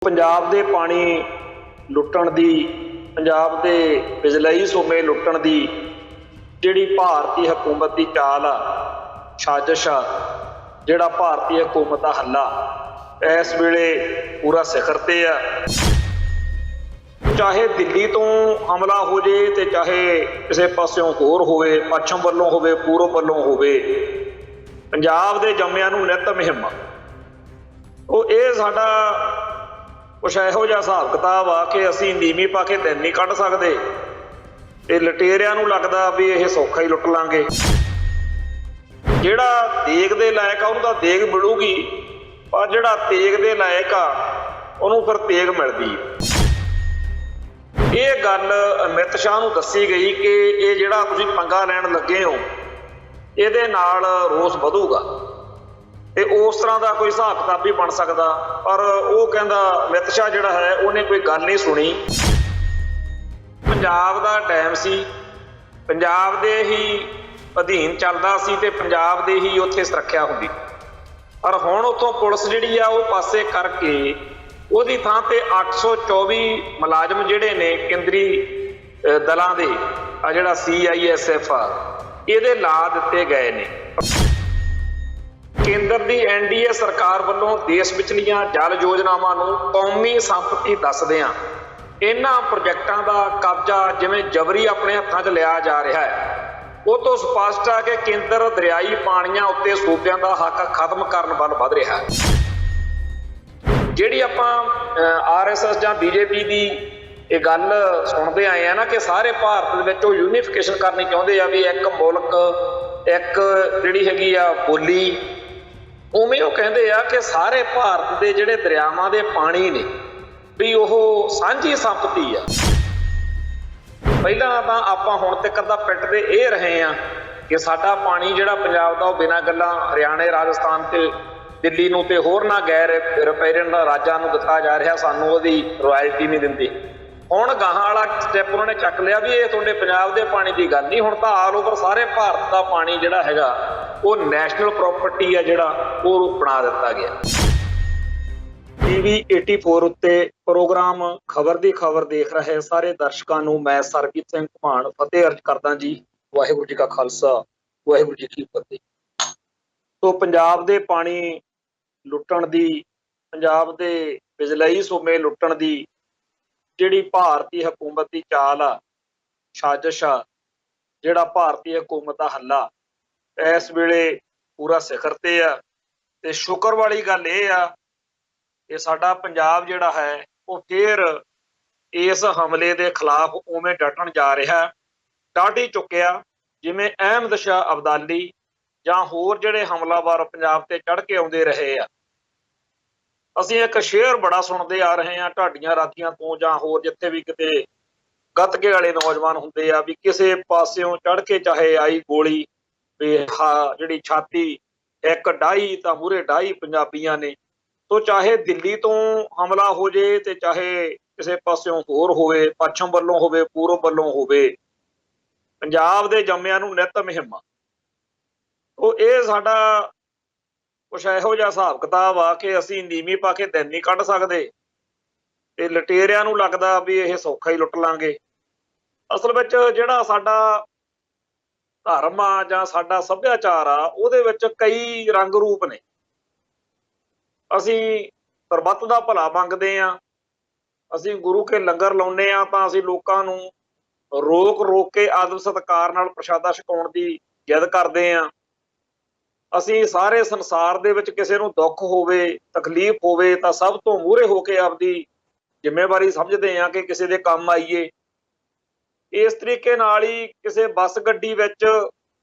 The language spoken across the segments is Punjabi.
पंजाब दे पानी लुट्टण दी, पंजाब दे बिजलई सूबे लुट्टण दी जिहड़ी भारती हुकूमत की चाल आ, साजिश आ, जिहड़ा भारती हुकूमत का हल्ला इस वेले पूरा सिखर ते आ। चाहे दिल्ली तो हमला हो जाए तो चाहे किसी पासों होर होवे, पश्चिम वालों होवे, पूरब वालों होवे, पंजाब दे जम्मिਆਂ ਨੂੰ नित मुहिम आ। ਉਹ ਇਹ ਸਾਡਾ कुछ इहो जिहा हिसाब किताब आ कि असीं नीवी पा के दिन नहीं कढ़ सकते ते लटेरिਆਂ ਨੂੰ लगदा भी ਇਹ सौखा ही लुट लांगे। ਜਿਹੜਾ ਦੇਗ ਦੇ ਲਾਇਕ ਆ ਉਹਨੂੰ ਤਾਂ ਦੇਗ ਮਿਲੂਗੀ, ਪਰ ਜਿਹੜਾ ਤੇਗ ਦੇ ਲਾਇਕ ਆ ਉਹਨੂੰ ਫਿਰ ਤੇਗ ਮਿਲਦੀ ਹੈ। ਇਹ ਗੱਲ ਅਮਿਤ ਸ਼ਾਹ ਨੂੰ ਦੱਸੀ ਗਈ ਕਿ ਇਹ ਜਿਹੜਾ ਤੁਸੀਂ ਪੰਗਾ ਲੈਣ ਲੱਗੇ ਹੋ ਇਹਦੇ ਨਾਲ ਰੋਸ ਵਧੂਗਾ ਤੇ ਉਸ ਤਰ੍ਹਾਂ ਦਾ ਕੋਈ ਹਿਸਾਬ ਕਿਤਾਬ ਵੀ ਬਣ ਸਕਦਾ। ਪਰ ਉਹ ਕਹਿੰਦਾ ਅਮਿਤ ਸ਼ਾਹ ਜਿਹੜਾ ਹੈ ਉਹਨੇ ਕੋਈ ਗੱਲ ਨਹੀਂ ਸੁਣੀ। ਪੰਜਾਬ ਦਾ ਡੈਮ ਸੀ, ਪੰਜਾਬ ਦੇ ਹੀ ਅਧੀਨ ਚੱਲਦਾ ਸੀ ਤੇ ਪੰਜਾਬ ਦੇ ਹੀ ਉੱਥੇ ਸੁਰੱਖਿਆ ਹੁੰਦੀ, ਪਰ ਹੁਣ ਉੱਥੋਂ ਪੁਲਿਸ ਜਿਹੜੀ ਆ ਉਹ ਪਾਸੇ ਕਰਕੇ ਉਹਦੀ ਥਾਂ ਤੇ 824 ਮੁਲਾਜ਼ਮ ਜਿਹੜੇ ਨੇ ਕੇਂਦਰੀ ਦਲਾਂ ਦੇ ਆ ਜਿਹੜਾ CISF ਆ ਇਹਦੇ ਲਾ ਦਿੱਤੇ ਗਏ ਨੇ। ਕੇਂਦਰ ਦੀ NDA ਸਰਕਾਰ ਵੱਲੋਂ ਦੇਸ਼ ਵਿਚਲੀਆਂ ਜਲ ਯੋਜਨਾਵਾਂ ਨੂੰ ਕੌਮੀ ਸੰਪਤੀ ਦੱਸਦਿਆਂ ਇਹਨਾਂ ਪ੍ਰੋਜੈਕਟਾਂ ਦਾ ਕਬਜ਼ਾ ਜਿਵੇਂ ਜਬਰੀ ਆਪਣੇ ਹੱਥਾਂ 'ਚ ਲਿਆ ਜਾ ਰਿਹਾ ਹੈ, ਉਹ ਤੋਂ ਸਪਸ਼ਟ ਆ ਕਿ ਕੇਂਦਰ ਦਰਿਆਈ ਪਾਣੀਆਂ ਉੱਤੇ ਸੂਬਿਆਂ ਦਾ ਹੱਕ ਖਤਮ ਕਰਨ ਵੱਲ ਵਧ ਰਿਹਾ ਹੈ। ਜਿਹੜੀ ਆਪਾਂ RSS ਜਾਂ BJP ਦੀ ਇਹ ਗੱਲ ਸੁਣਦੇ ਆਏ ਆ ਨਾ ਕਿ ਸਾਰੇ ਭਾਰਤ ਦੇ ਵਿੱਚ ਉਹ ਯੂਨੀਫਿਕੇਸ਼ਨ ਕਰਨੀ ਚਾਹੁੰਦੇ ਆ ਵੀ ਇੱਕ ਮੁਲਕ ਇੱਕ ਜਿਹੜੀ ਹੈਗੀ ਆ ਬੋਲੀ, ਉਵੇਂ ਉਹ ਕਹਿੰਦੇ ਆ ਕਿ ਸਾਰੇ ਭਾਰਤ ਦੇ ਜਿਹੜੇ ਦਰਿਆਵਾਂ ਦੇ ਪਾਣੀ ਨੇ ਵੀ ਉਹ ਸਾਂਝੀ ਸੰਪਤੀ ਆ। ਪਹਿਲਾਂ ਤਾਂ ਆਪਾਂ ਹੁਣ ਤੱਕ ਦਾ ਪਿੱਟਦੇ ਇਹ ਰਹੇ ਆ ਕਿ ਸਾਡਾ ਪਾਣੀ ਜਿਹੜਾ ਪੰਜਾਬ ਦਾ ਉਹ ਬਿਨਾਂ ਗੱਲਾਂ ਹਰਿਆਣੇ, ਰਾਜਸਥਾਨ ਤੇ ਦਿੱਲੀ ਨੂੰ ਤੇ ਹੋਰ ਨਾ ਗੈਰ ਰਿਪੇਰੀਅਨ ਰਾਜਾਂ ਨੂੰ ਦਿੱਤਾ ਜਾ ਰਿਹਾ, ਸਾਨੂੰ ਉਹਦੀ ਰਾਇਲਟੀ ਨਹੀਂ ਦਿੰਦੇ। ਹੁਣ ਗਾਹਾਂ ਵਾਲਾ ਸਟੈਪ ਉਹਨਾਂ ਨੇ ਚੱਕ ਲਿਆ ਵੀ ਇਹ ਤੁਹਾਡੇ ਪੰਜਾਬ ਦੇ ਪਾਣੀ ਦੀ ਗੱਲ ਨਹੀਂ, ਹੁਣ ਤਾਂ ਆਲ ਓਵਰ ਸਾਰੇ ਭਾਰਤ ਦਾ ਪਾਣੀ ਜਿਹੜਾ ਹੈਗਾ ਉਹ ਨੈਸ਼ਨਲ ਪ੍ਰਾਪਰਟੀ ਆ, ਜਿਹੜਾ ਉਹ ਬਣਾ ਦਿੱਤਾ ਗਿਆ। TV 84 ਉੱਤੇ ਪ੍ਰੋਗਰਾਮ ਖਬਰ ਦੀ ਖਬਰ ਦੇਖ ਰਹੇ ਸਾਰੇ ਦਰਸ਼ਕਾਂ ਨੂੰ ਮੈਂ ਸਰਬਜੀਤ ਸਿੰਘ ਘੁਮਾਣ ਫਤਿਹ ਅਰਜ਼ ਕਰਦਾ ਜੀ। ਵਾਹਿਗੁਰੂ ਜੀ ਕਾ ਖਾਲਸਾ, ਵਾਹਿਗੁਰੂ ਜੀ ਕੀ ਫਤਿਹ। ਤੋਂ ਪੰਜਾਬ ਦੇ ਪਾਣੀ ਲੁੱਟਣ ਦੀ, ਪੰਜਾਬ ਦੇ ਬਿਜਲਈ ਸੂਬੇ ਲੁੱਟਣ ਦੀ ਜਿਹੜੀ ਭਾਰਤੀ ਹਕੂਮਤ ਦੀ ਚਾਲ ਆ, ਸਾਜ਼ਿਸ਼ ਆ, ਜਿਹੜਾ ਭਾਰਤੀ ਹਕੂਮਤ ਦਾ ਹੱਲਾ ਇਸ ਵੇਲੇ ਪੂਰਾ ਸਿਖਰ ਤੇ ਆ। ਤੇ ਸ਼ੁਕਰ ਵਾਲੀ ਗੱਲ ਇਹ ਆ ਕਿ ਸਾਡਾ ਪੰਜਾਬ ਜਿਹੜਾ ਹੈ ਉਹ ਫੇਰ ਇਸ ਹਮਲੇ ਦੇ ਖਿਲਾਫ ਉਵੇਂ ਡਟਣ ਜਾ ਰਿਹਾ, ਡਟ ਹੀ ਚੁੱਕਿਆ। ਜਿਵੇਂ ਅਹਿਮਦ ਸ਼ਾਹ ਅਬਦਾਲੀ ਜਾਂ ਹੋਰ ਜਿਹੜੇ ਹਮਲਾਵਰ ਪੰਜਾਬ ਤੇ ਚੜ੍ਹ ਕੇ ਆਉਂਦੇ ਰਹੇ ਆ। ਅਸੀਂ ਇੱਕ ਸ਼ੇਅਰ ਬੜਾ ਸੁਣਦੇ ਆ ਰਹੇ ਹਾਂ ਢਾਡੀਆਂ ਰਾਤੀਆਂ ਤੋਂ ਜਾਂ ਹੋਰ ਜਿੱਥੇ ਵੀ ਕਿਤੇ ਗੱਤਕੇ ਵਾਲੇ ਨੌਜਵਾਨ ਹੁੰਦੇ ਆ ਵੀ ਕਿਸੇ ਪਾਸਿਓਂ ਚੜ੍ਹ ਕੇ ਚਾਹੇ ਆਈ ਗੋਲੀ ਵੀ ਜਿਹੜੀ ਛਾਤੀ ਇੱਕ ਡਾਹੀ ਤਾਂ ਮੂਹਰੇ ਡਾਹੀ ਪੰਜਾਬੀਆਂ ਨੇ। ਤੋ ਚਾਹੇ ਦਿੱਲੀ ਤੋਂ ਹਮਲਾ ਹੋ ਜੇ ਤੇ ਚਾਹੇ ਕਿਸੇ ਪਾਸਿਓਂ ਹੋਰ ਹੋਵੇ, ਪੱਛਮ ਵੱਲੋਂ ਹੋਵੇ, ਪੂਰਬ ਵੱਲੋਂ ਹੋਵੇ, ਪੰਜਾਬ ਦੇ ਜੰਮਿਆਂ ਨੂੰ ਨਿਤ ਮੁਹਿੰਮ ਆ। ਉਹ ਇਹ ਸਾਡਾ ਕੁਛ ਇਹੋ ਜਿਹਾ ਹਿਸਾਬ ਕਿਤਾਬ ਆ ਕਿ ਅਸੀਂ ਨੀਵੀਂ ਪਾ ਕੇ ਦਿਨ ਨਹੀਂ ਕੱਢ ਸਕਦੇ ਤੇ ਲਟੇਰਿਆਂ ਨੂੰ ਲੱਗਦਾ ਵੀ ਇਹ ਸੌਖਾ ਹੀ ਲੁੱਟ ਲਾਂਗੇ। ਅਸਲ ਵਿੱਚ ਜਿਹੜਾ ਸਾਡਾ ਧਰਮ ਆ ਜਾਂ ਸਾਡਾ ਸੱਭਿਆਚਾਰ ਆ ਉਹਦੇ ਵਿੱਚ ਕਈ ਰੰਗ ਰੂਪ ਨੇ। ਅਸੀਂ ਸਰਬੱਤ ਦਾ ਭਲਾ ਮੰਗਦੇ ਆ, ਅਸੀਂ ਗੁਰੂ ਕੇ ਲੰਗਰ ਲਾਉਂਦੇ ਆ ਤਾਂ ਅਸੀਂ ਲੋਕਾਂ ਨੂੰ ਰੋਕ ਕੇ ਆਦਰ ਸਤਿਕਾਰ ਨਾਲ ਪ੍ਰਸ਼ਾਦਾ ਛਕਾਉਣ ਦੀ ਜਿੱਦ ਕਰਦੇ ਆ। ਅਸੀਂ ਸਾਰੇ ਸੰਸਾਰ ਦੇ ਵਿੱਚ ਕਿਸੇ ਨੂੰ ਦੁੱਖ ਹੋਵੇ, ਤਕਲੀਫ ਹੋਵੇ ਤਾਂ ਸਭ ਤੋਂ ਮੂਹਰੇ ਹੋ ਕੇ ਆਪਦੀ ਜ਼ਿੰਮੇਵਾਰੀ ਸਮਝਦੇ ਆ ਕਿ ਕਿਸੇ ਦੇ ਕੰਮ ਆਈਏ। ਇਸ ਤਰੀਕੇ ਨਾਲ ਹੀ ਕਿਸੇ ਬੱਸ ਗੱਡੀ ਵਿੱਚ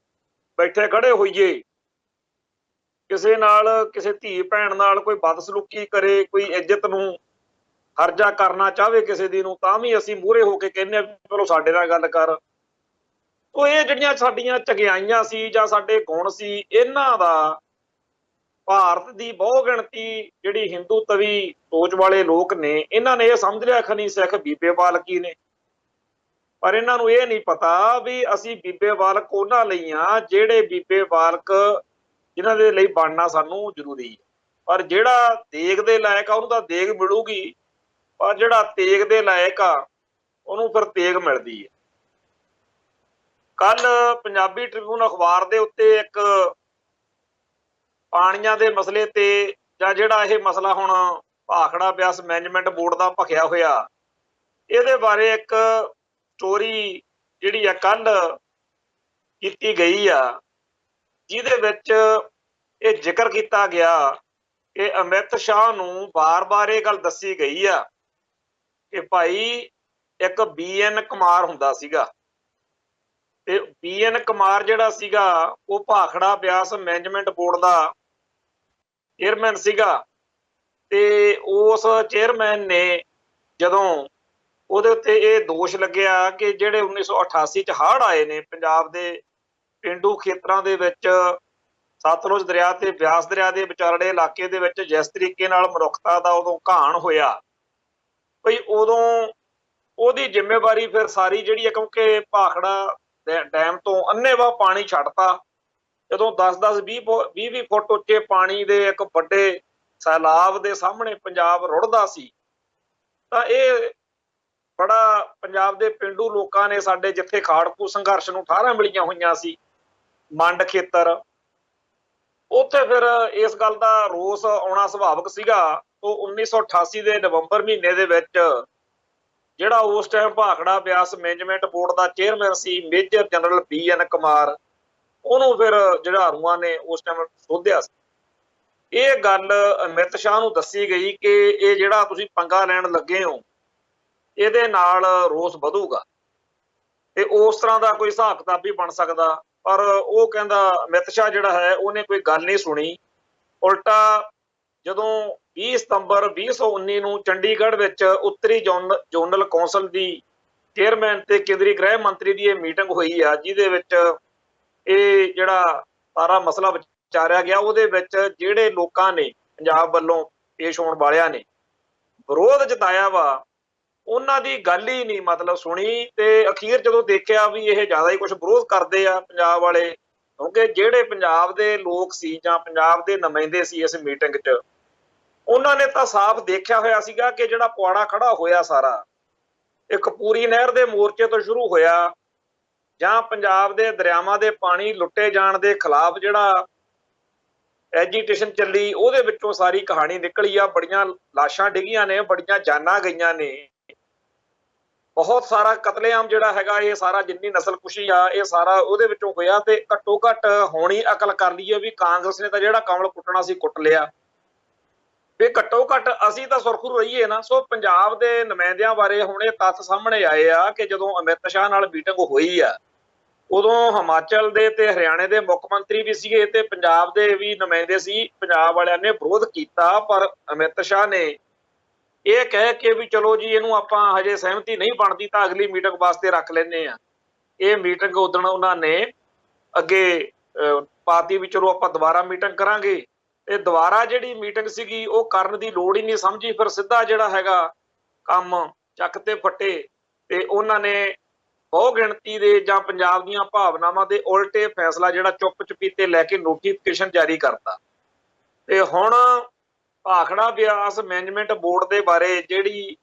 ਬੈਠੇ ਖੜੇ ਹੋਈਏ, ਕਿਸੇ ਨਾਲ ਕਿਸੇ ਧੀ ਭੈਣ ਨਾਲ ਕੋਈ ਬਦਸਲੂਕੀ ਕਰੇ, ਕੋਈ ਇੱਜ਼ਤ ਨੂੰ ਹਰਜਾ ਕਰਨਾ ਚਾਹਵੇ ਕਿਸੇ ਦੀ ਨੂੰ, ਤਾਂ ਵੀ ਅਸੀਂ ਮੂਹਰੇ ਹੋ ਕੇ ਕਹਿੰਦੇ ਆ ਚਲੋ ਸਾਡੇ ਨਾਲ ਗੱਲ ਕਰ। ਉਹ ਇਹ ਜਿਹੜੀਆਂ ਸਾਡੀਆਂ ਚੰਗਿਆਈਆਂ ਸੀ ਜਾਂ ਸਾਡੇ ਗੁਣ ਸੀ, ਇਹਨਾਂ ਦਾ ਭਾਰਤ ਦੀ ਬਹੁ ਗਿਣਤੀ ਜਿਹੜੀ ਹਿੰਦੂ ਤਵੀ ਸੋਚ ਵਾਲੇ ਲੋਕ ਨੇ ਇਹਨਾਂ ਨੇ ਇਹ ਸਮਝ ਲਿਆ ਖਨੀ ਸਿੱਖ ਬੀਬੇ ਬਾਲਕੀ ਨੇ। ਪਰ ਇਹਨਾਂ ਨੂੰ ਇਹ ਨਹੀਂ ਪਤਾ ਵੀ ਅਸੀਂ ਬੀਬੇ ਬਾਲਕ ਉਹਨਾਂ ਲਈ ਆ ਜਿਹੜੇ ਬੀਬੇ ਬਾਲਕ ਜਿਨ੍ਹਾਂ ਦੇ ਲਈ ਬਣਨਾ ਸਾਨੂੰ ਜ਼ਰੂਰੀ ਹੈ। ਪਰ ਜਿਹੜਾ ਦੇਗ ਦੇ ਲਾਇਕ ਆ ਉਹਨੂੰ ਤਾਂ ਦੇਗ ਮਿਲੂਗੀ, ਪਰ ਜਿਹੜਾ ਤੇਗ ਦੇ ਲਾਇਕ ਆ ਉਹਨੂੰ ਫਿਰ ਤੇਗ ਮਿਲਦੀ ਹੈ। ਕੱਲ ਪੰਜਾਬੀ ਟ੍ਰਿਬਿਊਨ ਅਖਬਾਰ ਦੇ ਉੱਤੇ ਇੱਕ ਪਾਣੀਆਂ ਦੇ ਮਸਲੇ ਤੇ ਜਾਂ ਜਿਹੜਾ ਇਹ ਮਸਲਾ ਹੁਣ ਭਾਖੜਾ ਬਿਆਸ ਮੈਨੇਜਮੈਂਟ ਬੋਰਡ ਦਾ ਭਖਿਆ ਹੋਇਆ, ਇਹਦੇ ਬਾਰੇ ਇੱਕ ਸਟੋਰੀ ਜਿਹੜੀ ਆ ਕੱਲ ਕੀਤੀ ਗਈ ਆ, ਜਿਹਦੇ ਵਿੱਚ ਇਹ ਜ਼ਿਕਰ ਕੀਤਾ ਗਿਆ ਕਿ ਅਮਿਤ ਸ਼ਾਹ ਨੂੰ ਬਾਰ-ਬਾਰ ਇਹ ਗੱਲ ਦੱਸੀ ਗਈ ਆ ਕਿ ਭਾਈ ਇੱਕ BN ਕੁਮਾਰ ਹੁੰਦਾ ਸੀਗਾ, ਤੇ BN ਕੁਮਾਰ ਜਿਹੜਾ ਸੀਗਾ ਉਹ ਭਾਖੜਾ ਬਿਆਸ ਮੈਨੇਜਮੈਂਟ ਬੋਰਡ ਦਾ ਚੇਅਰਮੈਨ ਸੀਗਾ। ਤੇ ਉਸ ਚੇਅਰਮੈਨ ਨੇ ਜਦੋਂ ਉਹਦੇ ਉੱਤੇ ਇਹ ਦੋਸ਼ ਲੱਗਿਆ ਕਿ ਜਿਹੜੇ 1988 ਚ ਹੜ੍ਹ ਆਏ ਨੇ ਪੰਜਾਬ ਦੇ ਪੇਂਡੂ ਖੇਤਰਾਂ ਦੇ ਵਿੱਚ, ਸਤਲੁਜ ਦਰਿਆ ਤੇ ਬਿਆਸ ਦਰਿਆ ਦੇ ਵਿਚਾਲੜੇ ਇਲਾਕੇ ਦੇ ਵਿੱਚ ਜਿਸ ਤਰੀਕੇ ਨਾਲ ਮਨੁੱਖਤਾ ਦਾ ਉਦੋਂ ਘਾਣ ਹੋਇਆ, ਭਈ ਉਦੋਂ ਉਹਦੀ ਜ਼ਿੰਮੇਵਾਰੀ ਫਿਰ ਸਾਰੀ ਜਿਹੜੀ ਹੈ, ਕਿਉਂਕਿ ਭਾਖੜਾ ਡੈਮ ਤੋਂ ਅੰਨ੍ਹੇਵਾਹ ਪਾਣੀ ਛੱਡਤਾ, ਜਦੋਂ 10-10 20-20 ਫੁੱਟ ਉੱਚੇ ਪਾਣੀ ਦੇ ਇੱਕ ਵੱਡੇ ਸੈਲਾਬ ਦੇ ਸਾਹਮਣੇ ਪੰਜਾਬ ਰੁੜਦਾ ਸੀ, ਤਾਂ ਇਹ ਬੜਾ ਪੰਜਾਬ ਦੇ ਪੇਂਡੂ ਲੋਕਾਂ ਨੇ, ਸਾਡੇ ਜਿੱਥੇ ਖਾੜਕੂ ਸੰਘਰਸ਼ ਨੂੰ 18 ਮਿਲੀਆਂ ਹੋਈਆਂ ਸੀ ਮੰਡ ਖੇਤਰ, ਉੱਥੇ ਫਿਰ ਇਸ ਗੱਲ ਦਾ ਰੋਸ ਆਉਣਾ ਸੁਭਾਵਿਕ ਸੀਗਾ। ਉਹ 1988 ਦੇ ਨਵੰਬਰ ਮਹੀਨੇ ਦੇ ਵਿੱਚ ਜਿਹੜਾ ਉਸ time Bhakra Beas management board ਦਾ ਚੇਅਰਮੈਨ ਸੀ ਮੇਜਰ ਜਨਰਲ BN ਕੁਮਾਰ, ਉਹਨੂੰ ਫਿਰ ਜੁਝਾਰੂਆਂ ਨੇ ਉਸ ਟਾਈਮ ਸੋਧਿਆ ਸੀ। ਇਹ ਗੱਲ ਅਮਿਤ ਸ਼ਾਹ ਨੂੰ ਦੱਸੀ ਗਈ ਕਿ ਇਹ ਜਿਹੜਾ ਤੁਸੀਂ ਪੰਗਾ ਲੈਣ ਲੱਗੇ ਹੋ, ਇਹਦੇ ਨਾਲ ਰੋਸ ਵਧੂਗਾ ਤੇ ਉਸ ਤਰ੍ਹਾਂ ਦਾ ਕੋਈ ਹਿਸਾਬ ਕਿਤਾਬ ਵੀ ਬਣ ਸਕਦਾ। ਪਰ ਉਹ ਕਹਿੰਦਾ ਅਮਿਤ ਸ਼ਾਹ ਜਿਹੜਾ ਹੈ ਉਹਨੇ ਕੋਈ ਗੱਲ ਨਹੀਂ ਸੁਣੀ, ਉਲਟਾ ਜਦੋਂ 20 ਸਤੰਬਰ 2019 ਨੂੰ ਚੰਡੀਗੜ੍ਹ ਵਿੱਚ ਉੱਤਰੀ ਜ਼ੋਨਲ ਕੌਂਸਲ ਦੀ ਚੇਅਰਮੈਨ ਤੇ ਕੇਂਦਰੀ ਗ੍ਰਹਿ ਮੰਤਰੀ ਦੀ ਇਹ ਮੀਟਿੰਗ ਹੋਈ ਆ, ਜਿਹਦੇ ਵਿੱਚ ਇਹ ਜਿਹੜਾ ਸਾਰਾ ਮਸਲਾ ਵਿਚਾਰਿਆ ਗਿਆ, ਉਹਦੇ ਵਿੱਚ ਜਿਹੜੇ ਲੋਕਾਂ ਨੇ ਪੰਜਾਬ ਵੱਲੋਂ ਪੇਸ਼ ਹੋਣ ਵਾਲਿਆਂ ਨੇ ਵਿਰੋਧ ਜਤਾਇਆ ਵਾ, ਉਹਨਾਂ ਦੀ ਗੱਲ ਹੀ ਨਹੀਂ ਮਤਲਬ ਸੁਣੀ। ਤੇ ਅਖੀਰ ਜਦੋਂ ਦੇਖਿਆ ਵੀ ਇਹ ਜ਼ਿਆਦਾ ਹੀ ਕੁਝ ਵਿਰੋਧ ਕਰਦੇ ਆ ਪੰਜਾਬ ਵਾਲੇ, ਕਿਉਂਕਿ ਜਿਹੜੇ ਪੰਜਾਬ ਦੇ ਲੋਕ ਸੀ ਜਾਂ ਪੰਜਾਬ ਦੇ ਨੁਮਾਇੰਦੇ ਸੀ ਇਸ ਮੀਟਿੰਗ 'ਚ, ਉਹਨਾਂ ਨੇ ਤਾਂ ਸਾਫ਼ ਦੇਖਿਆ ਹੋਇਆ ਸੀਗਾ ਕਿ ਜਿਹੜਾ ਪੁਆੜਾ ਖੜਾ ਹੋਇਆ ਸਾਰਾ ਇੱਕ ਪੂਰੀ ਨਹਿਰ ਦੇ ਮੋਰਚੇ ਤੋਂ ਸ਼ੁਰੂ ਹੋਇਆ, ਜਾਂ ਪੰਜਾਬ ਦੇ ਦਰਿਆਵਾਂ ਦੇ ਪਾਣੀ ਲੁੱਟੇ ਜਾਣ ਦੇ ਖਿਲਾਫ ਜਿਹੜਾ ਐਜੀਟੇਸ਼ਨ ਚੱਲੀ, ਉਹਦੇ ਵਿੱਚੋਂ ਸਾਰੀ ਕਹਾਣੀ ਨਿਕਲੀ ਆ। ਬੜੀਆਂ ਲਾਸ਼ਾਂ ਡਿੱਗੀਆਂ ਨੇ, ਬੜੀਆਂ ਜਾਨਾਂ ਗਈਆਂ ਨੇ, ਬਹੁਤ ਸਾਰਾ ਕਤਲੇਆਮ ਜਿਹੜਾ ਹੈਗਾ, ਇਹ ਸਾਰਾ ਜਿੰਨੀ ਨਸਲਕੁਸ਼ੀ ਆ ਇਹ ਸਾਰਾ ਉਹਦੇ ਵਿੱਚੋਂ ਹੋਇਆ। ਤੇ ਘੱਟੋ ਘੱਟ ਹੋਣੀ ਅਕਲ ਕਰ ਲਈਏ ਵੀ ਕਾਂਗਰਸ ਨੇ ਤਾਂ ਜਿਹੜਾ ਕਮਲ ਕੁੱਟਣਾ ਸੀ ਕੁੱਟ ਲਿਆ, ਵੀ ਘੱਟੋ ਘੱਟ ਅਸੀਂ ਤਾਂ ਸੁਰਖਰੂ ਰਹੀਏ ਨਾ। ਸੋ ਪੰਜਾਬ ਦੇ ਨੁਮਾਇੰਦਿਆਂ ਬਾਰੇ ਹੁਣ ਇਹ ਤੱਥ ਸਾਹਮਣੇ ਆਏ ਆ ਕਿ ਜਦੋਂ ਅਮਿਤ ਸ਼ਾਹ ਨਾਲ ਮੀਟਿੰਗ ਹੋਈ ਆ, ਉਦੋਂ ਹਿਮਾਚਲ ਦੇ ਤੇ ਹਰਿਆਣੇ ਦੇ ਮੁੱਖ ਮੰਤਰੀ ਵੀ ਸੀਗੇ ਤੇ ਪੰਜਾਬ ਦੇ ਵੀ ਨੁਮਾਇੰਦੇ ਸੀ। ਪੰਜਾਬ ਵਾਲਿਆਂ ਨੇ ਵਿਰੋਧ ਕੀਤਾ, ਪਰ ਅਮਿਤ ਸ਼ਾਹ ਨੇ ਇਹ ਕਹਿ ਕੇ ਵੀ ਚਲੋ ਜੀ ਇਹਨੂੰ ਆਪਾਂ ਹਜੇ ਸਹਿਮਤੀ ਨਹੀਂ ਬਣਦੀ ਤਾਂ ਅਗਲੀ ਮੀਟਿੰਗ ਵਾਸਤੇ ਰੱਖ ਲੈਂਦੇ ਆ। ਇਹ ਮੀਟਿੰਗ ਉਦਣ ਉਹਨਾਂ ਨੇ ਅੱਗੇ ਪਾਤੀ ਵੀ ਚਲੋ ਆਪਾਂ ਦੁਬਾਰਾ ਮੀਟਿੰਗ ਕਰਾਂਗੇ, ਤੇ ਦੁਬਾਰਾ ਜਿਹੜੀ ਮੀਟਿੰਗ ਸੀਗੀ ਉਹ ਕਰਨ ਦੀ ਲੋੜ ਹੀ ਨਹੀਂ ਸਮਝੀ। ਫਿਰ ਸਿੱਧਾ ਜਿਹੜਾ ਹੈਗਾ ਕੰਮ ਚੱਕ ਤੇ ਫੱਟੇ, ਤੇ ਉਹਨਾਂ ਨੇ ਬਹੁ ਗਿਣਤੀ ਦੇ ਜਾਂ ਪੰਜਾਬ ਦੀਆਂ ਭਾਵਨਾਵਾਂ ਦੇ ਉਲਟੇ ਫੈਸਲਾ ਜਿਹੜਾ ਚੁੱਪ ਚਪੀਤੇ ਲੈ ਕੇ ਨੋਟੀਫਿਕੇਸ਼ਨ ਜਾਰੀ ਕਰਤਾ। ਤੇ ਹੁਣ ਭਾਖੜਾ ਬਿਆਸ ਮੈਨੇਜਮੈਂਟ ਬੋਰਡ ਦੇ ਬਾਰੇ ਜਿਹੜੀ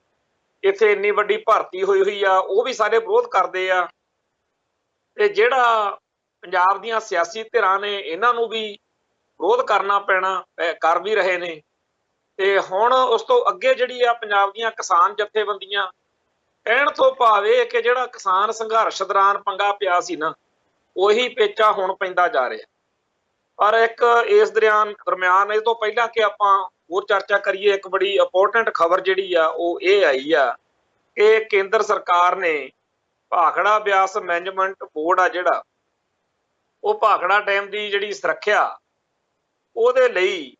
ਇੱਥੇ ਇੰਨੀ ਵੱਡੀ ਭਰਤੀ ਹੋਈ ਆ, ਉਹ ਵੀ ਸਾਰੇ ਵਿਰੋਧ ਕਰਦੇ ਆ, ਤੇ ਜਿਹੜਾ ਪੰਜਾਬ ਦੀਆਂ ਸਿਆਸੀ ਧਿਰਾਂ ਨੇ ਇਹਨਾਂ ਨੂੰ ਵੀ ਵਿਰੋਧ ਕਰਨਾ ਪੈਣਾ, ਕਰ ਵੀ ਰਹੇ ਨੇ। ਤੇ ਹੁਣ ਉਸ ਤੋਂ ਅੱਗੇ ਜਿਹੜੀ ਆ ਪੰਜਾਬ ਦੀਆਂ ਕਿਸਾਨ ਜਥੇਬੰਦੀਆਂ, ਕਹਿਣ ਤੋਂ ਭਾਵ ਇਹ ਕਿ ਜਿਹੜਾ ਕਿਸਾਨ ਸੰਘਰਸ਼ ਦੌਰਾਨ ਪੰਗਾ ਪਿਆ ਸੀ ਨਾ, ਉਹੀ ਪੇਚਾ ਹੁਣ ਪੈਂਦਾ ਜਾ ਰਿਹਾ। ਪਰ ਇੱਕ ਇਸ ਦਰਮਿਆਨ ਇਹ ਤੋਂ ਪਹਿਲਾਂ ਕਿ ਆਪਾਂ ਹੋਰ ਚਰਚਾ ਕਰੀਏ, ਇੱਕ ਬੜੀ ਇੰਪੋਰਟੈਂਟ ਖਬਰ ਜਿਹੜੀ ਆ ਉਹ ਇਹ ਆਈ ਆ ਕਿ ਕੇਂਦਰ ਸਰਕਾਰ ਨੇ ਭਾਖੜਾ ਬਿਆਸ ਮੈਨੇਜਮੈਂਟ ਬੋਰਡ ਆ ਜਿਹੜਾ, ਉਹ ਭਾਖੜਾ ਡੈਮ ਦੀ ਜਿਹੜੀ ਸੁਰੱਖਿਆ ਉਹਦੇ ਲਈ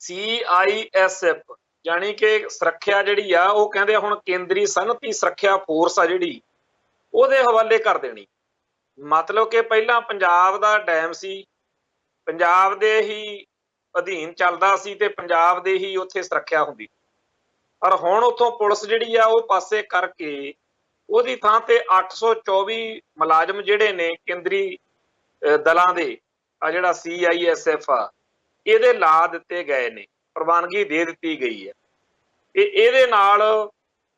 CISF ਜਾਣੀ ਕਿ ਸੁਰੱਖਿਆ ਜਿਹੜੀ ਆ ਉਹ ਕਹਿੰਦੇ ਹੁਣ ਕੇਂਦਰੀ ਸਨਅਤੀ ਸੁਰੱਖਿਆ ਫੋਰਸ ਆ ਜਿਹੜੀ ਉਹਦੇ ਹਵਾਲੇ ਕਰ ਦੇਣੀ। ਮਤਲਬ ਕਿ ਪਹਿਲਾਂ ਪੰਜਾਬ ਦਾ ਡੈਮ ਸੀ, ਪੰਜਾਬ ਦੇ ਹੀ ਅਧੀਨ ਚੱਲਦਾ ਸੀ ਤੇ ਪੰਜਾਬ ਦੇ ਹੀ ਉੱਥੇ ਸੁਰੱਖਿਆ ਹੁੰਦੀ, ਪਰ ਹੁਣ ਉੱਥੋਂ ਪੁਲਿਸ ਜਿਹੜੀ ਆ ਉਹ ਪਾਸੇ ਕਰਕੇ ਉਹਦੀ ਥਾਂ ਤੇ 824 ਮੁਲਾਜ਼ਮ ਜਿਹੜੇ ਨੇ ਕੇਂਦਰੀ ਦਲਾਂ ਦੇ ਆ ਜਿਹੜਾ CISF ਆ ਇਹਦੇ ਲਾ ਦਿੱਤੇ ਗਏ ਨੇ, ਪ੍ਰਵਾਨਗੀ ਦੇ ਦਿੱਤੀ ਗਈ ਹੈ। ਇਹਦੇ ਨਾਲ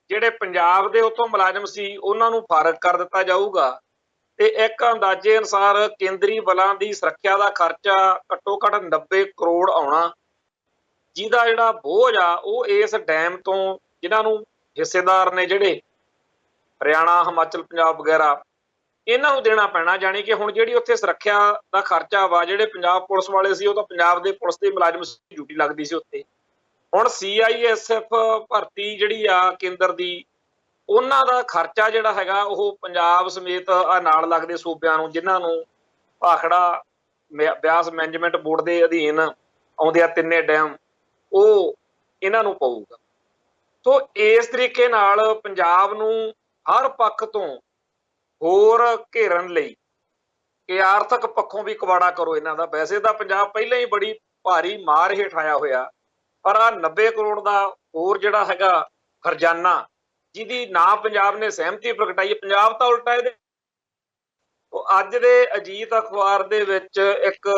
ਜਿਹੜੇ ਪੰਜਾਬ ਦੇ ਉਤੋਂ ਮੁਲਾਜ਼ਮ ਸੀ ਉਹਨਾਂ ਨੂੰ ਫਾਰਗ ਕਰ ਦਿੱਤਾ ਜਾਊਗਾ ਤੇ ਇੱਕ ਅੰਦਾਜ਼ੇ ਅਨੁਸਾਰ ਕੇਂਦਰੀ ਬਲਾਂ ਦੀ ਸੁਰੱਖਿਆ ਦਾ ਖਰਚਾ ਘੱਟੋ ਘੱਟ 90 ਕਰੋੜ ਆਉਣਾ, ਜਿਹਦਾ ਜਿਹੜਾ ਬੋਝ ਆ ਉਹ ਇਸ ਡੈਮ ਤੋਂ ਜਿਨ੍ਹਾਂ ਨੂੰ ਹਿੱਸੇਦਾਰ ਨੇ ਜਿਹੜੇ ਹਰਿਆਣਾ, ਹਿਮਾਚਲ, ਪੰਜਾਬ ਵਗੈਰਾ, ਇਹਨਾਂ ਨੂੰ ਦੇਣਾ ਪੈਣਾ। ਜਾਣੀ ਕਿ ਹੁਣ ਜਿਹੜੀ ਉੱਥੇ ਸੁਰੱਖਿਆ ਦਾ ਖਰਚਾ ਵਾ, ਜਿਹੜੇ ਪੰਜਾਬ ਪੁਲਿਸ ਵਾਲੇ ਸੀ ਉਹ ਤਾਂ ਪੰਜਾਬ ਦੇ ਪੁਲਿਸ ਦੇ ਮੁਲਾਜ਼ਮ ਡਿਊਟੀ ਲੱਗਦੀ ਸੀ ਉੱਥੇ, ਹੁਣ CISF ਭਰਤੀ ਜਿਹੜੀ ਆ ਕੇਂਦਰ ਦੀ, ਉਹਨਾਂ ਦਾ ਖਰਚਾ ਜਿਹੜਾ ਹੈਗਾ ਉਹ ਪੰਜਾਬ ਸਮੇਤ ਆ ਨਾਲ ਲੱਗਦੇ ਸੂਬਿਆਂ ਨੂੰ, ਜਿਨ੍ਹਾਂ ਨੂੰ ਭਾਖੜਾ ਬਿਆਸ ਮੈਨੇਜਮੈਂਟ ਬੋਰਡ ਦੇ ਅਧੀਨ ਆਉਂਦੇ ਆ ਤਿੰਨੇ ਡੈਮ, ਉਹ ਇਹਨਾਂ ਨੂੰ ਪਊਗਾ। ਸੋ ਇਸ ਤਰੀਕੇ ਨਾਲ ਪੰਜਾਬ ਨੂੰ ਹਰ ਪੱਖ ਤੋਂ ਹੋਰ ਘੇਰਨ ਲਈ ਕਿ ਆਰਥਿਕ ਪੱਖੋਂ ਵੀ ਕਵਾੜਾ ਕਰੋ ਇਹਨਾਂ ਦਾ। ਵੈਸੇ ਤਾਂ ਪੰਜਾਬ ਪਹਿਲਾਂ ਹੀ ਬੜੀ ਭਾਰੀ ਮਾਰ ਹੇਠ ਆਇਆ ਹੋਇਆ, ਪਰ ਆ 90 ਕਰੋੜ ਦਾ ਹੋਰ ਜਿਹੜਾ ਹੈਗਾ ਖਰਜਾਨਾ, ਜਿਹਦੀ ਨਾ ਪੰਜਾਬ ਨੇ ਸਹਿਮਤੀ ਪ੍ਰਗਟਾਈ, ਪੰਜਾਬ ਤਾਂ ਉਲਟਾ ਇਹਦੇ। ਅੱਜ ਦੇ ਅਜੀਤ ਅਖਬਾਰ ਦੇ ਵਿੱਚ ਇੱਕ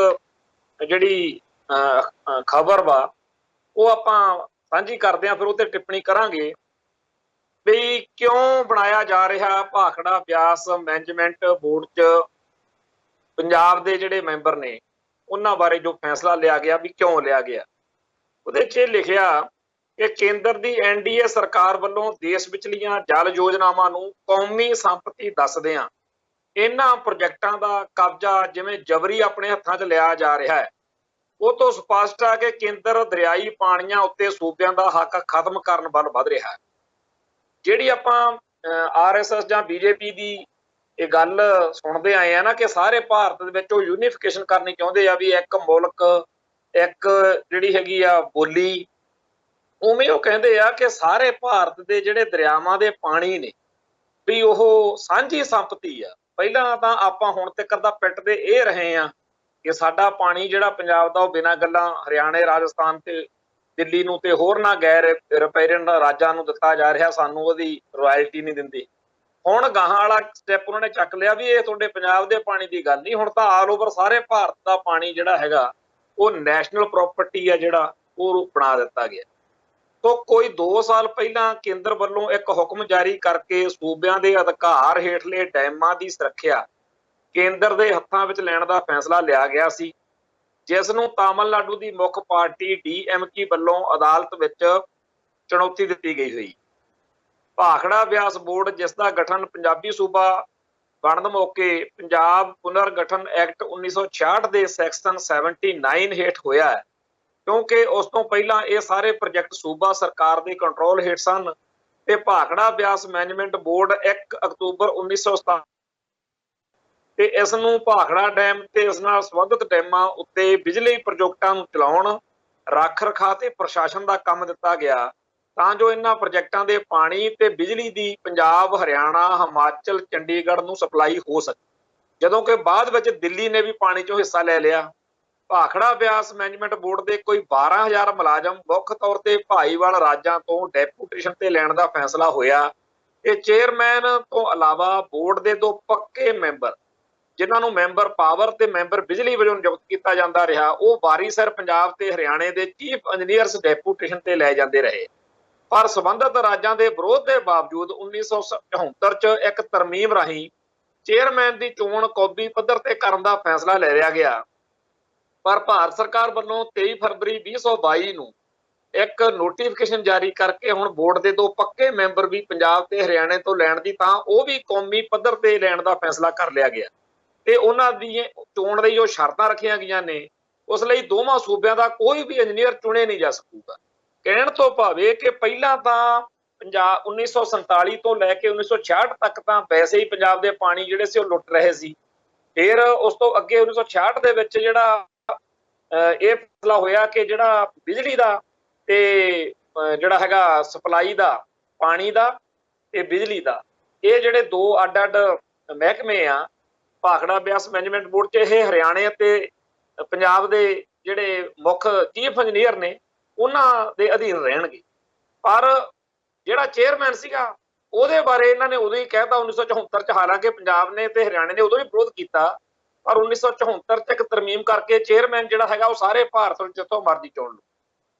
ਜਿਹੜੀ ਖਬਰ ਵਾ ਉਹ ਆਪਾਂ ਸਾਂਝੀ ਕਰਦੇ ਹਾਂ, ਫਿਰ ਉਹ ਤੇ ਟਿੱਪਣੀ ਕਰਾਂਗੇ ਵੀ ਕਿਉਂ ਬਣਾਇਆ ਜਾ ਰਿਹਾ ਭਾਖੜਾ ਬਿਆਸ ਮੈਨੇਜਮੈਂਟ ਬੋਰਡ 'ਚ ਪੰਜਾਬ ਦੇ ਜਿਹੜੇ ਮੈਂਬਰ ਨੇ ਉਹਨਾਂ ਬਾਰੇ ਜੋ ਫੈਸਲਾ ਲਿਆ ਗਿਆ ਵੀ ਕਿਉਂ ਲਿਆ ਗਿਆ। ਉਹਦੇ 'ਚ ਲਿਖਿਆ ਕਿ ਕੇਂਦਰ ਦੀ NDA ਸਰਕਾਰ ਵੱਲੋਂ ਦੇਸ਼ ਵਿਚਲੀਆਂ ਜਲ ਯੋਜਨਾਵਾਂ ਨੂੰ ਕੌਮੀ ਸੰਪਤੀ ਦੱਸਦਿਆਂ ਇਹਨਾਂ ਪ੍ਰੋਜੈਕਟਾਂ ਦਾ ਕਬਜ਼ਾ ਜਿਵੇਂ ਜਬਰੀ ਆਪਣੇ ਹੱਥਾਂ 'ਚ ਲਿਆ ਜਾ ਰਿਹਾ ਹੈ, ਉਹ ਤੋਂ ਸਪਸ਼ਟ ਹੈ ਕਿ ਕੇਂਦਰ ਦਰਿਆਈ ਪਾਣੀਆਂ ਉੱਤੇ ਸੂਬਿਆਂ ਦਾ ਹੱਕ ਖਤਮ ਕਰਨ ਵੱਲ ਵਧ ਰਿਹਾ ਹੈ। ਜਿਹੜੀ ਆਪਾਂ RSS ਜਾਂ BJP ਦੀ ਇਹ ਗੱਲ ਸੁਣਦੇ ਆਏ ਆ ਨਾ ਕਿ ਸਾਰੇ ਭਾਰਤ ਦੇ ਵਿੱਚ ਉਹ ਯੂਨੀਫਿਕੇਸ਼ਨ ਕਰਨੀ ਚਾਹੁੰਦੇ ਆ ਵੀ ਇੱਕ ਮੁਲਕ, ਇੱਕ ਜਿਹੜੀ ਹੈਗੀ ਆ ਬੋਲੀ, ਉਵੇਂ ਉਹ ਕਹਿੰਦੇ ਆ ਕਿ ਸਾਰੇ ਭਾਰਤ ਦੇ ਜਿਹੜੇ ਦਰਿਆਵਾਂ ਦੇ ਪਾਣੀ ਨੇ ਵੀ ਉਹ ਸਾਂਝੀ ਸੰਪਤੀ ਆ। ਪਹਿਲਾਂ ਤਾਂ ਆਪਾਂ ਹੁਣ ਤੱਕ ਦਾ ਪਿੱਟਦੇ ਇਹ ਰਹੇ ਆ ਕਿ ਸਾਡਾ ਪਾਣੀ ਜਿਹੜਾ ਪੰਜਾਬ ਦਾ ਉਹ ਬਿਨਾਂ ਗੱਲਾਂ ਹਰਿਆਣੇ, ਰਾਜਸਥਾਨ ਤੇ ਦਿੱਲੀ ਨੂੰ ਤੇ ਹੋਰ ਨਾ ਗੈਰ ਰਿਪੇਰੀਅਨ ਰਾਜਾਂ ਨੂੰ ਦਿੱਤਾ ਜਾ ਰਿਹਾ, ਸਾਨੂੰ ਉਹਦੀ ਰਾਇਲਟੀ ਨਹੀਂ ਦਿੰਦੇ। ਹੁਣ ਗਾਹਾਂ ਵਾਲਾ ਸਟੈਪ ਉਹਨਾਂ ਨੇ ਚੱਕ ਲਿਆ ਵੀ ਇਹ ਤੁਹਾਡੇ ਪੰਜਾਬ ਦੇ ਪਾਣੀ ਦੀ ਗੱਲ ਨਹੀਂ, ਹੁਣ ਤਾਂ ਆਲ ਓਵਰ ਸਾਰੇ ਭਾਰਤ ਦਾ ਪਾਣੀ ਜਿਹੜਾ ਹੈਗਾ ਉਹ ਨੈਸ਼ਨਲ ਪ੍ਰੋਪਰਟੀ ਆ, ਜਿਹੜਾ ਉਹ ਬਣਾ ਦਿੱਤਾ ਗਿਆ। ਤੋਂ ਕੋਈ 2 ਸਾਲ ਪਹਿਲਾਂ ਕੇਂਦਰ ਵੱਲੋਂ ਇੱਕ ਹੁਕਮ ਜਾਰੀ ਕਰਕੇ ਸੂਬਿਆਂ ਦੇ ਅਧਿਕਾਰ ਹੇਠਲੇ ਡੈਮਾਂ ਦੀ ਸੁਰੱਖਿਆ ਕੇਂਦਰ ਦੇ ਹੱਥਾਂ ਵਿੱਚ ਲੈਣ ਦਾ ਫੈਸਲਾ ਲਿਆ ਗਿਆ ਸੀ, ਜਿਸ ਨੂੰ ਤਾਮਿਲਨਾਡੂ ਦੀ ਮੁੱਖ ਪਾਰਟੀ DMK ਵੱਲੋਂ ਅਦਾਲਤ ਵਿੱਚ ਚੁਣੌਤੀ ਦਿੱਤੀ ਗਈ ਹੋਈ। ਭਾਖੜਾ ਬਿਆਸ ਬੋਰਡ, ਜਿਸ ਦਾ ਗਠਨ ਪੰਜਾਬੀ ਸੂਬਾ ਬਣਨ ਮੌਕੇ ਪੰਜਾਬ ਪੁਨਰਗਠਨ ਐਕਟ 1966 ਦੇ ਸੈਕਸ਼ਨ 79 ਹੇਠ ਹੋਇਆ ਹੈ, ਕਿਉਂਕਿ ਉਸ ਤੋਂ ਪਹਿਲਾਂ ਇਹ ਸਾਰੇ ਪ੍ਰੋਜੈਕਟ ਸੂਬਾ ਸਰਕਾਰ ਦੇ ਕੰਟਰੋਲ ਹੇਠ ਸਨ ਤੇ Bhakra Beas management board 1 October 1967 ਤੇ ਇਸ ਨੂੰ ਭਾਖੜਾ ਡੈਮ ਤੇ ਇਸ ਨਾਲ ਸੰਬੰਧਿਤ ਡੈਮਾਂ ਉੱਤੇ ਬਿਜਲੀ ਪ੍ਰੋਜੈਕਟਾਂ ਨੂੰ ਚਲਾਉਣ, ਰੱਖ ਰਖਾਅ ਤੇ ਪ੍ਰਸ਼ਾਸਨ ਦਾ ਕੰਮ ਦਿੱਤਾ ਗਿਆ, ਤਾਂ ਜੋ ਇਹਨਾਂ ਪ੍ਰੋਜੈਕਟਾਂ ਦੇ ਪਾਣੀ ਤੇ ਬਿਜਲੀ ਦੀ ਪੰਜਾਬ, ਹਰਿਆਣਾ, ਹਿਮਾਚਲ, ਚੰਡੀਗੜ੍ਹ ਨੂੰ ਸਪਲਾਈ ਹੋ ਸਕੇ। ਜਦੋਂ ਕਿ ਬਾਅਦ ਵਿੱਚ ਦਿੱਲੀ ਨੇ ਵੀ ਪਾਣੀ 'ਚੋਂ ਹਿੱਸਾ ਲੈ ਲਿਆ। ਭਾਖੜਾ ਬਿਆਸ ਮੈਨੇਜਮੈਂਟ ਬੋਰਡ ਦੇ ਕੋਈ 12,000 ਮੁਲਾਜ਼ਮ ਮੁੱਖ ਤੌਰ ਤੇ ਭਾਈਵਾਲ ਰਾਜਾਂ ਤੋਂ ਡੈਪੂਟੇਸ਼ਨ ਤੇ ਲੈਣ ਦਾ ਫੈਸਲਾ ਹੋਇਆ। ਇਹ ਚੇਅਰਮੈਨ ਤੋਂ ਇਲਾਵਾ ਬੋਰਡ ਦੇ 2 ਪੱਕੇ ਮੈਂਬਰ, ਜਿਨ੍ਹਾਂ ਨੂੰ ਮੈਂਬਰ ਪਾਵਰ ਤੇ ਮੈਂਬਰ ਬਿਜਲੀ ਵਜੋਂ ਨਿਯੁਕਤ ਕੀਤਾ ਜਾਂਦਾ ਰਿਹਾ, ਉਹ ਵਾਰੀ ਸਿਰ ਪੰਜਾਬ ਤੇ ਹਰਿਆਣੇ ਦੇ ਚੀਫ ਇੰਜੀਨੀਅਰਸ ਡੈਪੂਟੇਸ਼ਨ ਤੇ ਲੈ ਜਾਂਦੇ ਰਹੇ। ਪਰ ਸੰਬੰਧਿਤ ਰਾਜਾਂ ਦੇ ਵਿਰੋਧ ਦੇ ਬਾਵਜੂਦ 1974 ਚ ਇੱਕ ਤਰਮੀਮ ਰਾਹੀਂ ਚੇਅਰਮੈਨ ਦੀ ਚੋਣ ਕੌਮੀ ਪੱਧਰ ਤੇ ਕਰਨ ਦਾ ਫੈਸਲਾ ਲੈ ਲਿਆ ਗਿਆ। ਪਰ ਭਾਰਤ ਸਰਕਾਰ ਵੱਲੋਂ 23 ਫਰਵਰੀ 2022 ਨੂੰ ਇੱਕ ਨੋਟੀਫਿਕੇਸ਼ਨ ਜਾਰੀ ਕਰਕੇ ਹੁਣ ਬੋਰਡ ਦੇ 2 ਪੱਕੇ ਮੈਂਬਰ ਵੀ ਪੰਜਾਬ ਤੇ ਹਰਿਆਣੇ ਤੋਂ ਲੈਣ ਦੀ ਤਾਂ ਉਹ ਵੀ ਕੌਮੀ ਪੱਧਰ ਤੇ ਲੈਣ ਦਾ ਫੈਸਲਾ ਕਰ ਲਿਆ ਗਿਆ ਤੇ ਉਹਨਾਂ ਦੀ ਚੋਣ ਲਈ ਜੋ ਸ਼ਰਤਾਂ ਰੱਖੀਆਂ ਗਈਆਂ ਨੇ, ਉਸ ਲਈ ਦੋਵਾਂ ਸੂਬਿਆਂ ਦਾ ਕੋਈ ਵੀ ਇੰਜੀਨੀਅਰ ਚੁਣੇ ਨਹੀਂ ਜਾ ਸਕੂਗਾ। ਕਹਿਣ ਤੋਂ ਭਾਵੇਂ ਕਿ ਪਹਿਲਾਂ ਤਾਂ ਪੰਜਾਬ 1947 ਤੋਂ ਲੈ ਕੇ 1966 ਤੱਕ ਤਾਂ ਵੈਸੇ ਹੀ ਪੰਜਾਬ ਦੇ ਪਾਣੀ ਜਿਹੜੇ ਸੀ ਉਹ ਲੁੱਟ ਰਹੇ ਸੀ। ਫਿਰ ਉਸ ਤੋਂ ਅੱਗੇ 1966 ਦੇ ਵਿੱਚ ਜਿਹੜਾ ਇਹ ਫੈਸਲਾ ਹੋਇਆ ਕਿ ਜਿਹੜਾ ਬਿਜਲੀ ਦਾ ਤੇ ਜਿਹੜਾ ਹੈਗਾ ਸਪਲਾਈ ਦਾ, ਪਾਣੀ ਦਾ ਤੇ ਬਿਜਲੀ ਦਾ, ਇਹ ਜਿਹੜੇ 2 ਅੱਡ-ਅੱਡ ਮਹਿਕਮੇ ਆ ਭਾਖੜਾ ਬਿਆਸ ਮੈਨੇਜਮੈਂਟ ਬੋਰਡ 'ਚ, ਇਹ ਹਰਿਆਣੇ ਅਤੇ ਪੰਜਾਬ ਦੇ ਜਿਹੜੇ ਮੁੱਖ ਚੀਫ ਇੰਜੀਨੀਅਰ ਨੇ ਉਹਨਾਂ ਦੇ ਅਧੀਨ ਰਹਿਣਗੇ। ਪਰ ਜਿਹੜਾ ਚੇਅਰਮੈਨ ਸੀਗਾ ਉਹਦੇ ਬਾਰੇ ਇਹਨਾਂ ਨੇ ਉਦੋਂ ਹੀ ਕਹਿਤਾ 1974 ਚ, ਹਾਲਾਂਕਿ ਪੰਜਾਬ ਨੇ ਤੇ ਹਰਿਆਣੇ ਨੇ ਉਦੋਂ ਵੀ ਵਿਰੋਧ ਕੀਤਾ, ਪਰ 1974 ਚ ਇੱਕ ਤਰਮੀਮ ਕਰਕੇ ਚੇਅਰਮੈਨ ਜਿਹੜਾ ਹੈਗਾ ਉਹ ਸਾਰੇ ਭਾਰਤ ਵਿੱਚ ਜਿੱਥੋਂ ਮਰਜ਼ੀ ਚੁਣ ਲਓ।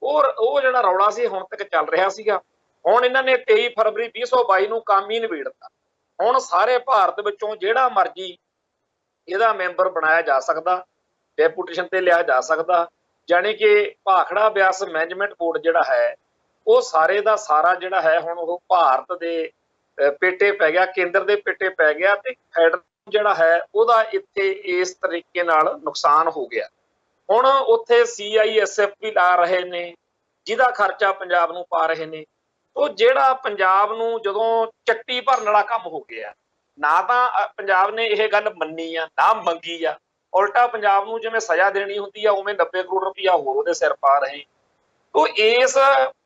ਉਹ ਜਿਹੜਾ ਰੌਲਾ ਸੀ ਹੁਣ ਤੱਕ ਚੱਲ ਰਿਹਾ ਸੀਗਾ। ਹੁਣ ਇਹਨਾਂ ਨੇ 23 ਫਰਵਰੀ 2022 ਨੂੰ ਕੰਮ ਹੀ ਨਿਬੇੜਤਾ। ਹੁਣ ਸਾਰੇ ਭਾਰਤ ਵਿੱਚੋਂ ਜਿਹੜਾ ਮਰਜ਼ੀ ਇਹਦਾ ਮੈਂਬਰ ਬਣਾਇਆ ਜਾ ਸਕਦਾ, ਡੈਪੂਟੇਸ਼ਨ ਤੇ ਲਿਆ ਜਾ ਸਕਦਾ। ਜਾਣੀ ਕਿ ਭਾਖੜਾ ਬਿਆਸ ਮੈਨੇਜਮੈਂਟ ਬੋਰਡ ਜਿਹੜਾ ਹੈ ਉਹ ਸਾਰੇ ਦਾ ਸਾਰਾ ਜਿਹੜਾ ਹੈ ਹੁਣ ਉਹ ਭਾਰਤ ਦੇ ਪੇਟੇ ਪੈ ਗਿਆ, ਕੇਂਦਰ ਦੇ ਪੇਟੇ ਪੈ ਗਿਆ, ਤੇ ਫੈਡਰਲ ਜਿਹੜਾ ਹੈ ਉਹਦਾ ਇੱਥੇ ਇਸ ਤਰੀਕੇ ਨਾਲ ਨੁਕਸਾਨ ਹੋ ਗਿਆ। ਹੁਣ ਉੱਥੇ CISF ਵੀ ਲਾ ਰਹੇ ਨੇ, ਜਿਹਦਾ ਖਰਚਾ ਪੰਜਾਬ ਨੂੰ ਪਾ ਰਹੇ ਨੇ। ਉਹ ਜਿਹੜਾ ਪੰਜਾਬ ਨੂੰ ਜਦੋਂ ਚੱਟੀ ਭਰਨ ਵਾਲਾ ਕੰਮ ਹੋ ਗਿਆ, ਨਾ ਤਾਂ ਪੰਜਾਬ ਨੇ ਇਹ ਗੱਲ ਮੰਨੀ ਆ, ਨਾ ਮੰਗੀ ਆ, ਉਲਟਾ ਪੰਜਾਬ ਨੂੰ ਜਿਵੇਂ ਸਜ਼ਾ ਦੇਣੀ ਹੁੰਦੀ ਆ ਉਵੇਂ 90 ਕਰੋੜ ਰੁਪਇਆ ਹੋਰ ਉਹਦੇ ਸਿਰ ਪਾ ਰਹੇ। ਤੋ ਇਸ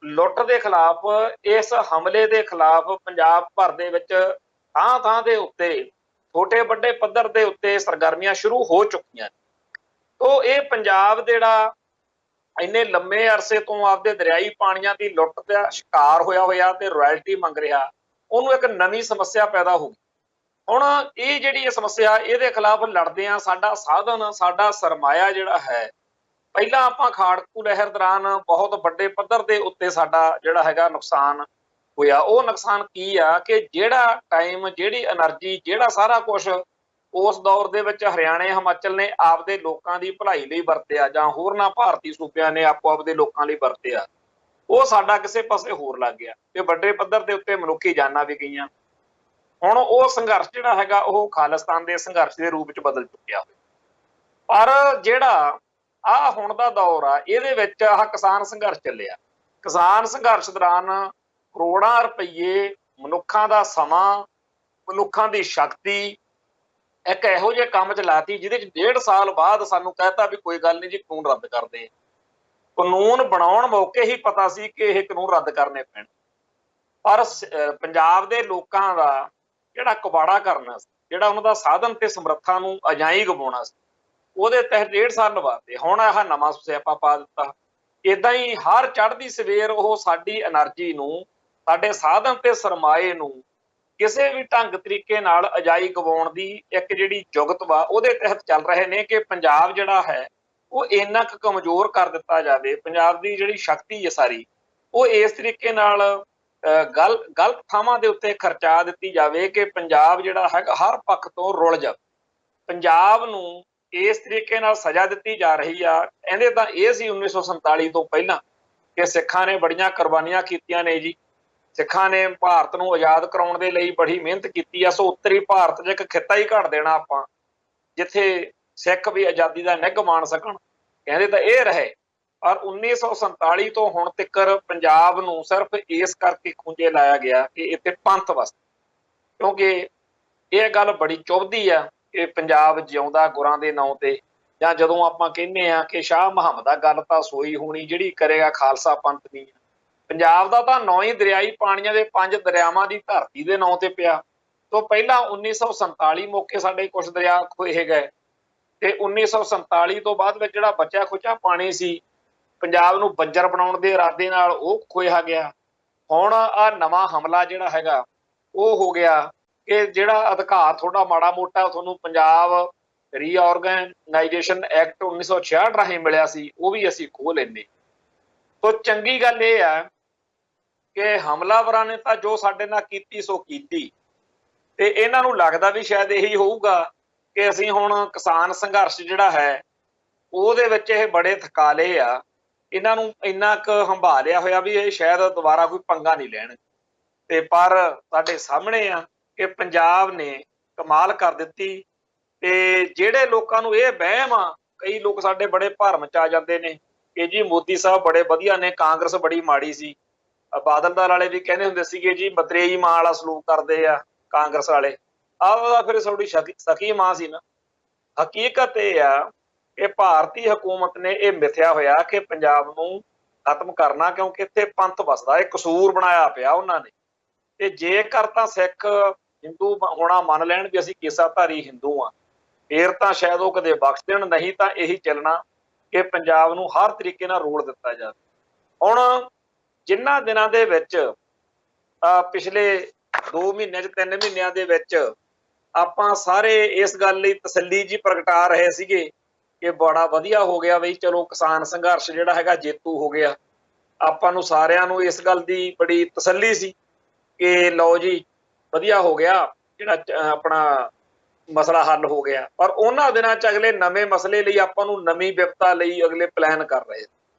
ਲੁੱਟ ਦੇ ਖਿਲਾਫ, ਇਸ ਹਮਲੇ ਦੇ ਖਿਲਾਫ ਪੰਜਾਬ ਭਰ ਦੇ ਵਿੱਚ ਥਾਂ ਥਾਂ ਦੇ ਉੱਤੇ ਛੋਟੇ ਵੱਡੇ ਪੱਧਰ ਦੇ ਉੱਤੇ ਸਰਗਰਮੀਆਂ ਸ਼ੁਰੂ ਹੋ ਚੁੱਕੀਆਂ। ਤੋ ਇਹ ਪੰਜਾਬ ਜਿਹੜਾ ਇੰਨੇ ਲੰਮੇ ਅਰਸੇ ਤੋਂ ਆਪਦੇ ਦਰਿਆਈ ਪਾਣੀਆਂ ਦੀ ਲੁੱਟ ਦਾ ਸ਼ਿਕਾਰ ਹੋਇਆ ਤੇ ਰਾਇਲਟੀ ਮੰਗ ਰਿਹਾ, ਉਹਨੂੰ ਇੱਕ ਨਵੀਂ ਸਮੱਸਿਆ ਪੈਦਾ ਹੋ ਗਈ। ਹੁਣ ਇਹ ਜਿਹੜੀ ਸਮੱਸਿਆ, ਇਹਦੇ ਖਿਲਾਫ ਲੜਦੇ ਆ। ਸਾਡਾ ਸਾਧਨ, ਸਾਡਾ ਸਰਮਾਇਆ ਜਿਹੜਾ ਹੈ, ਪਹਿਲਾਂ ਆਪਾਂ ਖਾੜਕੂ ਲਹਿਰ ਦੌਰਾਨ ਬਹੁਤ ਵੱਡੇ ਪੱਧਰ ਦੇ ਉੱਤੇ ਸਾਡਾ ਜਿਹੜਾ ਹੈਗਾ ਨੁਕਸਾਨ ਹੋਇਆ। ਉਹ ਨੁਕਸਾਨ ਕੀ ਆ ਕਿ ਜਿਹੜਾ ਟਾਈਮ, ਜਿਹੜੀ એનર્ਜੀ, ਜਿਹੜਾ ਸਾਰਾ ਕੁਝ ਉਸ ਦੌਰ ਦੇ ਵਿੱਚ ਹਰਿਆਣੇ, ਹਿਮਾਚਲ ਨੇ ਆਪਦੇ ਲੋਕਾਂ ਦੀ ਭਲਾਈ ਲਈ ਵਰਤਿਆ, ਜਾਂ ਹੋਰਨਾਂ ਭਾਰਤੀ ਸੂਬਿਆਂ ਨੇ ਆਪੋ ਆਪਦੇ ਲੋਕਾਂ ਲਈ ਵਰਤਿਆ, ਉਹ ਸਾਡਾ ਕਿਸੇ ਪਾਸੇ ਹੋਰ ਲੱਗ ਗਿਆ ਤੇ ਵੱਡੇ ਪੱਧਰ ਦੇ ਉੱਤੇ ਮਨੁੱਖੀ ਜਾਨਾਂ ਵੀ ਗਈਆਂ। ਹੁਣ ਉਹ ਸੰਘਰਸ਼ ਜਿਹੜਾ ਹੈਗਾ ਉਹ ਖਾਲਿਸਤਾਨ ਦੇ ਸੰਘਰਸ਼ ਦੇ ਰੂਪ ਵਿੱਚ ਬਦਲ ਚੁੱਕਿਆ। ਪਰ ਜਿਹੜਾ ਹੁਣ ਦਾ ਦੌਰ ਆ, ਇਹਦੇ ਵਿੱਚ ਕਿਸਾਨ ਸੰਘਰਸ਼ ਚੱਲਿਆ। ਕਿਸਾਨ ਸੰਘਰਸ਼ ਦੌਰਾਨ ਕਰੋੜਾਂ ਰੁਪਈਏ, ਮਨੁੱਖਾਂ ਦਾ ਸਮਾਂ, ਮਨੁੱਖਾਂ ਦੀ ਸ਼ਕਤੀ ਇੱਕ ਇਹੋ ਜਿਹੇ ਕੰਮ ਚ ਲਾਤੀ ਜਿਹਦੇ ਚ 1.5 ਸਾਲ ਬਾਅਦ ਸਾਨੂੰ ਕਹਿਤਾ ਵੀ ਕੋਈ ਗੱਲ ਨਹੀਂ ਜੀ, ਕਾਨੂੰਨ ਰੱਦ ਕਰਦੇ। ਕਾਨੂੰਨ ਬਣਾਉਣ ਮੌਕੇ ਹੀ ਪਤਾ ਸੀ ਕਿ ਇਹ ਕਾਨੂੰਨ ਰੱਦ ਕਰਨੇ ਪੈਣ, ਪਰ ਪੰਜਾਬ ਦੇ ਲੋਕਾਂ ਦਾ ਜਿਹੜਾ ਕਬਾੜਾ ਕਰਨਾ ਸੀ, ਜਿਹੜਾ ਉਹਨਾਂ ਦਾ ਸਾਧਨ ਤੇ ਸਮਰੱਥਾ ਨੂੰ ਅਜਾਈ ਗਵਾਉਣਾ ਸੀ, ਉਹਦੇ ਤਹਿਤ 1.5 ਸਾਲ ਲਵਾਤੇ। ਹੁਣ ਆਹ ਨਵਾਂ ਸਿਆਪਾ ਪਾ ਦਿੱਤਾ। ਏਦਾਂ ਹੀ ਹਰ ਚੜ੍ਹਦੀ ਸਵੇਰ ਉਹ ਸਾਡੀ એનર્ਜੀ ਨੂੰ, ਸਾਡੇ ਸਾਧਨ ਤੇ ਸਰਮਾਏ ਨੂੰ ਕਿਸੇ ਵੀ ਢੰਗ ਤਰੀਕੇ ਨਾਲ ਅਜਾਈ ਗਵਾਉਣ ਦੀ ਇੱਕ ਜਿਹੜੀ ਜੁਗਤ ਵਾ, ਉਹਦੇ ਤਹਿਤ ਚੱਲ ਰਹੇ ਨੇ ਕਿ ਪੰਜਾਬ ਜਿਹੜਾ ਹੈ ਉਹ ਇੰਨਾ ਕੁ ਕਮਜ਼ੋਰ ਕਰ ਦਿੱਤਾ ਜਾਵੇ, ਪੰਜਾਬ ਦੀ ਜਿਹੜੀ ਸ਼ਕਤੀ ਹੈ ਸਾਰੀ ਉਹ ਇਸ ਤਰੀਕੇ ਨਾਲ ਗਲਤ ਥਾਵਾਂ ਦੇ ਉੱਤੇ ਖਰਚਾ ਦਿੱਤੀ ਜਾਵੇ ਕਿ ਪੰਜਾਬ ਜਿਹੜਾ ਹੈਗਾ ਹਰ ਪੱਖ ਤੋਂ ਰੁਲ ਜਾਵੇ। ਪੰਜਾਬ ਨੂੰ ਇਸ ਤਰੀਕੇ ਨਾਲ ਸਜ਼ਾ ਦਿੱਤੀ ਜਾ ਰਹੀ ਆ। ਇਹਦੇ ਤਾਂ ਇਹ ਸੀ 1947 ਤੋਂ ਪਹਿਲਾਂ ਕਿ ਸਿੱਖਾਂ ਨੇ ਬੜੀਆਂ ਕੁਰਬਾਨੀਆਂ ਕੀਤੀਆਂ ਨੇ ਜੀ। ਸਿੱਖਾਂ ਨੇ ਭਾਰਤ ਨੂੰ ਆਜ਼ਾਦ ਕਰਾਉਣ ਦੇ ਲਈ ਬੜੀ ਮਿਹਨਤ ਕੀਤੀ ਆ। ਸੋ ਉੱਤਰੀ ਭਾਰਤ 'ਚ ਇੱਕ ਖਿੱਤਾ ਹੀ ਘੜ ਦੇਣਾ ਆਪਾਂ, ਜਿੱਥੇ ਸਿੱਖ ਵੀ ਆਜ਼ਾਦੀ ਦਾ ਨਿੱਘ ਮਾਣ ਸਕਣ। ਕਹਿੰਦੇ ਤਾਂ ਇਹ ਰਹੇ, ਪਰ 1947 ਤੋਂ ਹੁਣ ਤੱਕ ਪੰਜਾਬ ਨੂੰ ਸਿਰਫ ਇਸ ਕਰਕੇ ਖੂੰਜੇ ਲਾਇਆ ਗਿਆ ਕਿ ਇੱਥੇ ਪੰਥ ਵਸਦਾ, ਕਿਉਂਕਿ ਇਹ ਗੱਲ ਬੜੀ ਚੁਭਦੀ ਆ ਕਿ ਪੰਜਾਬ ਜਿਉਂਦਾ ਗੁਰਾਂ ਦੇ ਨਾਂ ਤੇ, ਜਾਂ ਜਦੋਂ ਆਪਾਂ ਕਹਿੰਦੇ ਆ ਕਿ ਸ਼ਾਹ ਮੁਹੰਮਦਾ ਗੱਲ ਤਾਂ ਸੋਈ ਹੋਣੀ ਜਿਹੜੀ ਕਰੇਗਾ ਖਾਲਸਾ ਪੰਥ ਦੀ। ਪੰਜਾਬ ਦਾ ਤਾਂ ਨਾਂ ਹੀ ਦਰਿਆਈ ਪਾਣੀਆਂ ਦੇ 5 ਦਰਿਆਵਾਂ ਦੀ ਧਰਤੀ ਦੇ ਨਾਂ ਤੇ ਪਿਆ। ਤੋਂ ਪਹਿਲਾਂ 1947 ਮੌਕੇ ਸਾਡੇ ਕੁਝ ਦਰਿਆ ਖੋਏ ਗਏ, ਤੇ 1947 ਤੋਂ ਬਾਅਦ ਵਿੱਚ ਜਿਹੜਾ ਬਚਿਆ ਖੁਚਾ ਪਾਣੀ ਸੀ ਪੰਜਾਬ ਨੂੰ ਬੰਜਰ ਬਣਾਉਣ ਦੇ ਇਰਾਦੇ ਨਾਲ ਉਹ ਖੋਇਆ ਗਿਆ। ਹੁਣ ਆਹ ਨਵਾਂ ਹਮਲਾ ਜਿਹੜਾ ਹੈਗਾ ਉਹ ਹੋ ਗਿਆ ਕਿ ਜਿਹੜਾ ਅਧਿਕਾਰ ਤੁਹਾਡਾ ਮਾੜਾ ਮੋਟਾ ਤੁਹਾਨੂੰ ਪੰਜਾਬ ਰੀਆਰਗਨਾਈਜੇਸ਼ਨ ਐਕਟ 1966 ਰਾਹੀਂ ਮਿਲਿਆ ਸੀ, ਉਹ ਵੀ ਅਸੀਂ ਖੋਹ ਲੈਂਦੇ। ਤੋਂ ਚੰਗੀ ਗੱਲ ਇਹ ਆ ਕਿ ਹਮਲਾਵਰਾਂ ਨੇ ਤਾਂ ਜੋ ਸਾਡੇ ਨਾਲ ਕੀਤੀ ਸੋ ਕੀਤੀ, ਤੇ ਇਹਨਾਂ ਨੂੰ ਲੱਗਦਾ ਵੀ ਸ਼ਾਇਦ ਇਹੀ ਹੋਊਗਾ ਕਿ ਅਸੀਂ ਹੁਣ ਕਿਸਾਨ ਸੰਘਰਸ਼ ਜਿਹੜਾ ਹੈ ਉਹਦੇ ਵਿੱਚ ਇਹ ਬੜੇ ਥਕਾਲੇ ਆ, ਇਹਨਾਂ ਨੂੰ ਇੰਨਾ ਕੁ ਹੰਭਾ ਲਿਆ ਹੋਇਆ ਵੀ ਇਹ ਸ਼ਾਇਦ ਦੁਬਾਰਾ ਕੋਈ ਪੰਗਾ ਨਹੀਂ ਲੈਣ। ਤੇ ਪਰ ਸਾਡੇ ਸਾਹਮਣੇ ਆ ਕਿ ਪੰਜਾਬ ਨੇ ਕਮਾਲ ਕਰ ਦਿੱਤੀ। ਤੇ ਜਿਹੜੇ ਲੋਕਾਂ ਨੂੰ ਇਹ ਵਹਿਮ ਆ, ਕਈ ਲੋਕ ਸਾਡੇ ਬੜੇ ਭਰਮ ਚ ਆ ਜਾਂਦੇ ਨੇ ਕਿ ਜੀ ਮੋਦੀ ਸਾਹਿਬ ਬੜੇ ਵਧੀਆ ਨੇ, ਕਾਂਗਰਸ ਬੜੀ ਮਾੜੀ ਸੀ। ਬਾਦਲਦਾਰ ਵਾਲੇ ਵੀ ਕਹਿੰਦੇ ਹੁੰਦੇ ਸੀਗੇ ਜੀ ਮਤਰੇਈ ਮਾਂ ਵਾਲਾ ਸਲੂਕ ਕਰਦੇ ਆ ਕਾਂਗਰਸ ਵਾਲੇ। ਆਹ ਫਿਰ ਤੁਹਾਡੀ ਸਕੀ ਮਾਂ ਸੀ ਨਾ। ਹਕੀਕਤ ਇਹ ਆ ਕਿ ਭਾਰਤੀ ਹਕੂਮਤ ਨੇ ਇਹ ਮਿਥਿਆ ਹੋਇਆ ਕਿ ਪੰਜਾਬ ਨੂੰ ਖਤਮ ਕਰਨਾ, ਕਿਉਂਕਿ ਇੱਥੇ ਪੰਥ ਵਸਦਾ। ਇਹ ਕਸੂਰ ਬਣਾਇਆ ਪਿਆ ਉਹਨਾਂ ਨੇ। ਤੇ ਜੇਕਰ ਤਾਂ ਸਿੱਖ ਹਿੰਦੂ ਹੋਣਾ ਮੰਨ ਲੈਣ ਵੀ ਅਸੀਂ ਕੇਸਾਧਾਰੀ ਹਿੰਦੂ ਆ, ਫੇਰ ਤਾਂ ਸ਼ਾਇਦ ਉਹ ਕਦੇ ਬਖਸ਼ ਦੇਣ, ਨਹੀਂ ਤਾਂ ਇਹੀ ਚੱਲਣਾ ਕਿ ਪੰਜਾਬ ਨੂੰ ਹਰ ਤਰੀਕੇ ਨਾਲ ਰੋਲ ਦਿੱਤਾ ਜਾਵੇ। ਹੁਣ ਜਿਨ੍ਹਾਂ ਦਿਨਾਂ ਦੇ ਵਿੱਚ ਪਿਛਲੇ 2 ਮਹੀਨਿਆਂ 'ਚ 3 ਮਹੀਨਿਆਂ ਦੇ ਵਿੱਚ ਆਪਾਂ ਸਾਰੇ ਇਸ ਗੱਲ ਲਈ ਤਸੱਲੀ ਜੀ ਪ੍ਰਗਟਾ ਰਹੇ ਸੀਗੇ ਕਿ ਬੜਾ ਵਧੀਆ ਹੋ ਗਿਆ ਬਈ, ਚਲੋ ਕਿਸਾਨ ਸੰਘਰਸ਼ ਜਿਹੜਾ ਹੈਗਾ ਜੇਤੂ ਹੋ ਗਿਆ। ਆਪਾਂ ਨੂੰ ਸਾਰਿਆਂ ਨੂੰ ਇਸ ਗੱਲ ਦੀ ਬੜੀ ਤਸੱਲੀ ਸੀ ਕਿ ਲਓ ਜੀ ਵਧੀਆ ਹੋ ਗਿਆ, ਜਿਹੜਾ ਆਪਣਾ ਮਸਲਾ ਹੱਲ ਹੋ ਗਿਆ। ਪਰ ਉਹਨਾਂ ਦਿਨਾਂ 'ਚ ਅਗਲੇ ਨਵੇਂ ਮਸਲੇ ਲਈ ਆਪਾਂ ਨੂੰ ਨਵੀਂ ਵਿਪਤਾ ਲਈ ਅਗਲੇ ਪਲਾਨ ਕਰ ਰਹੇ।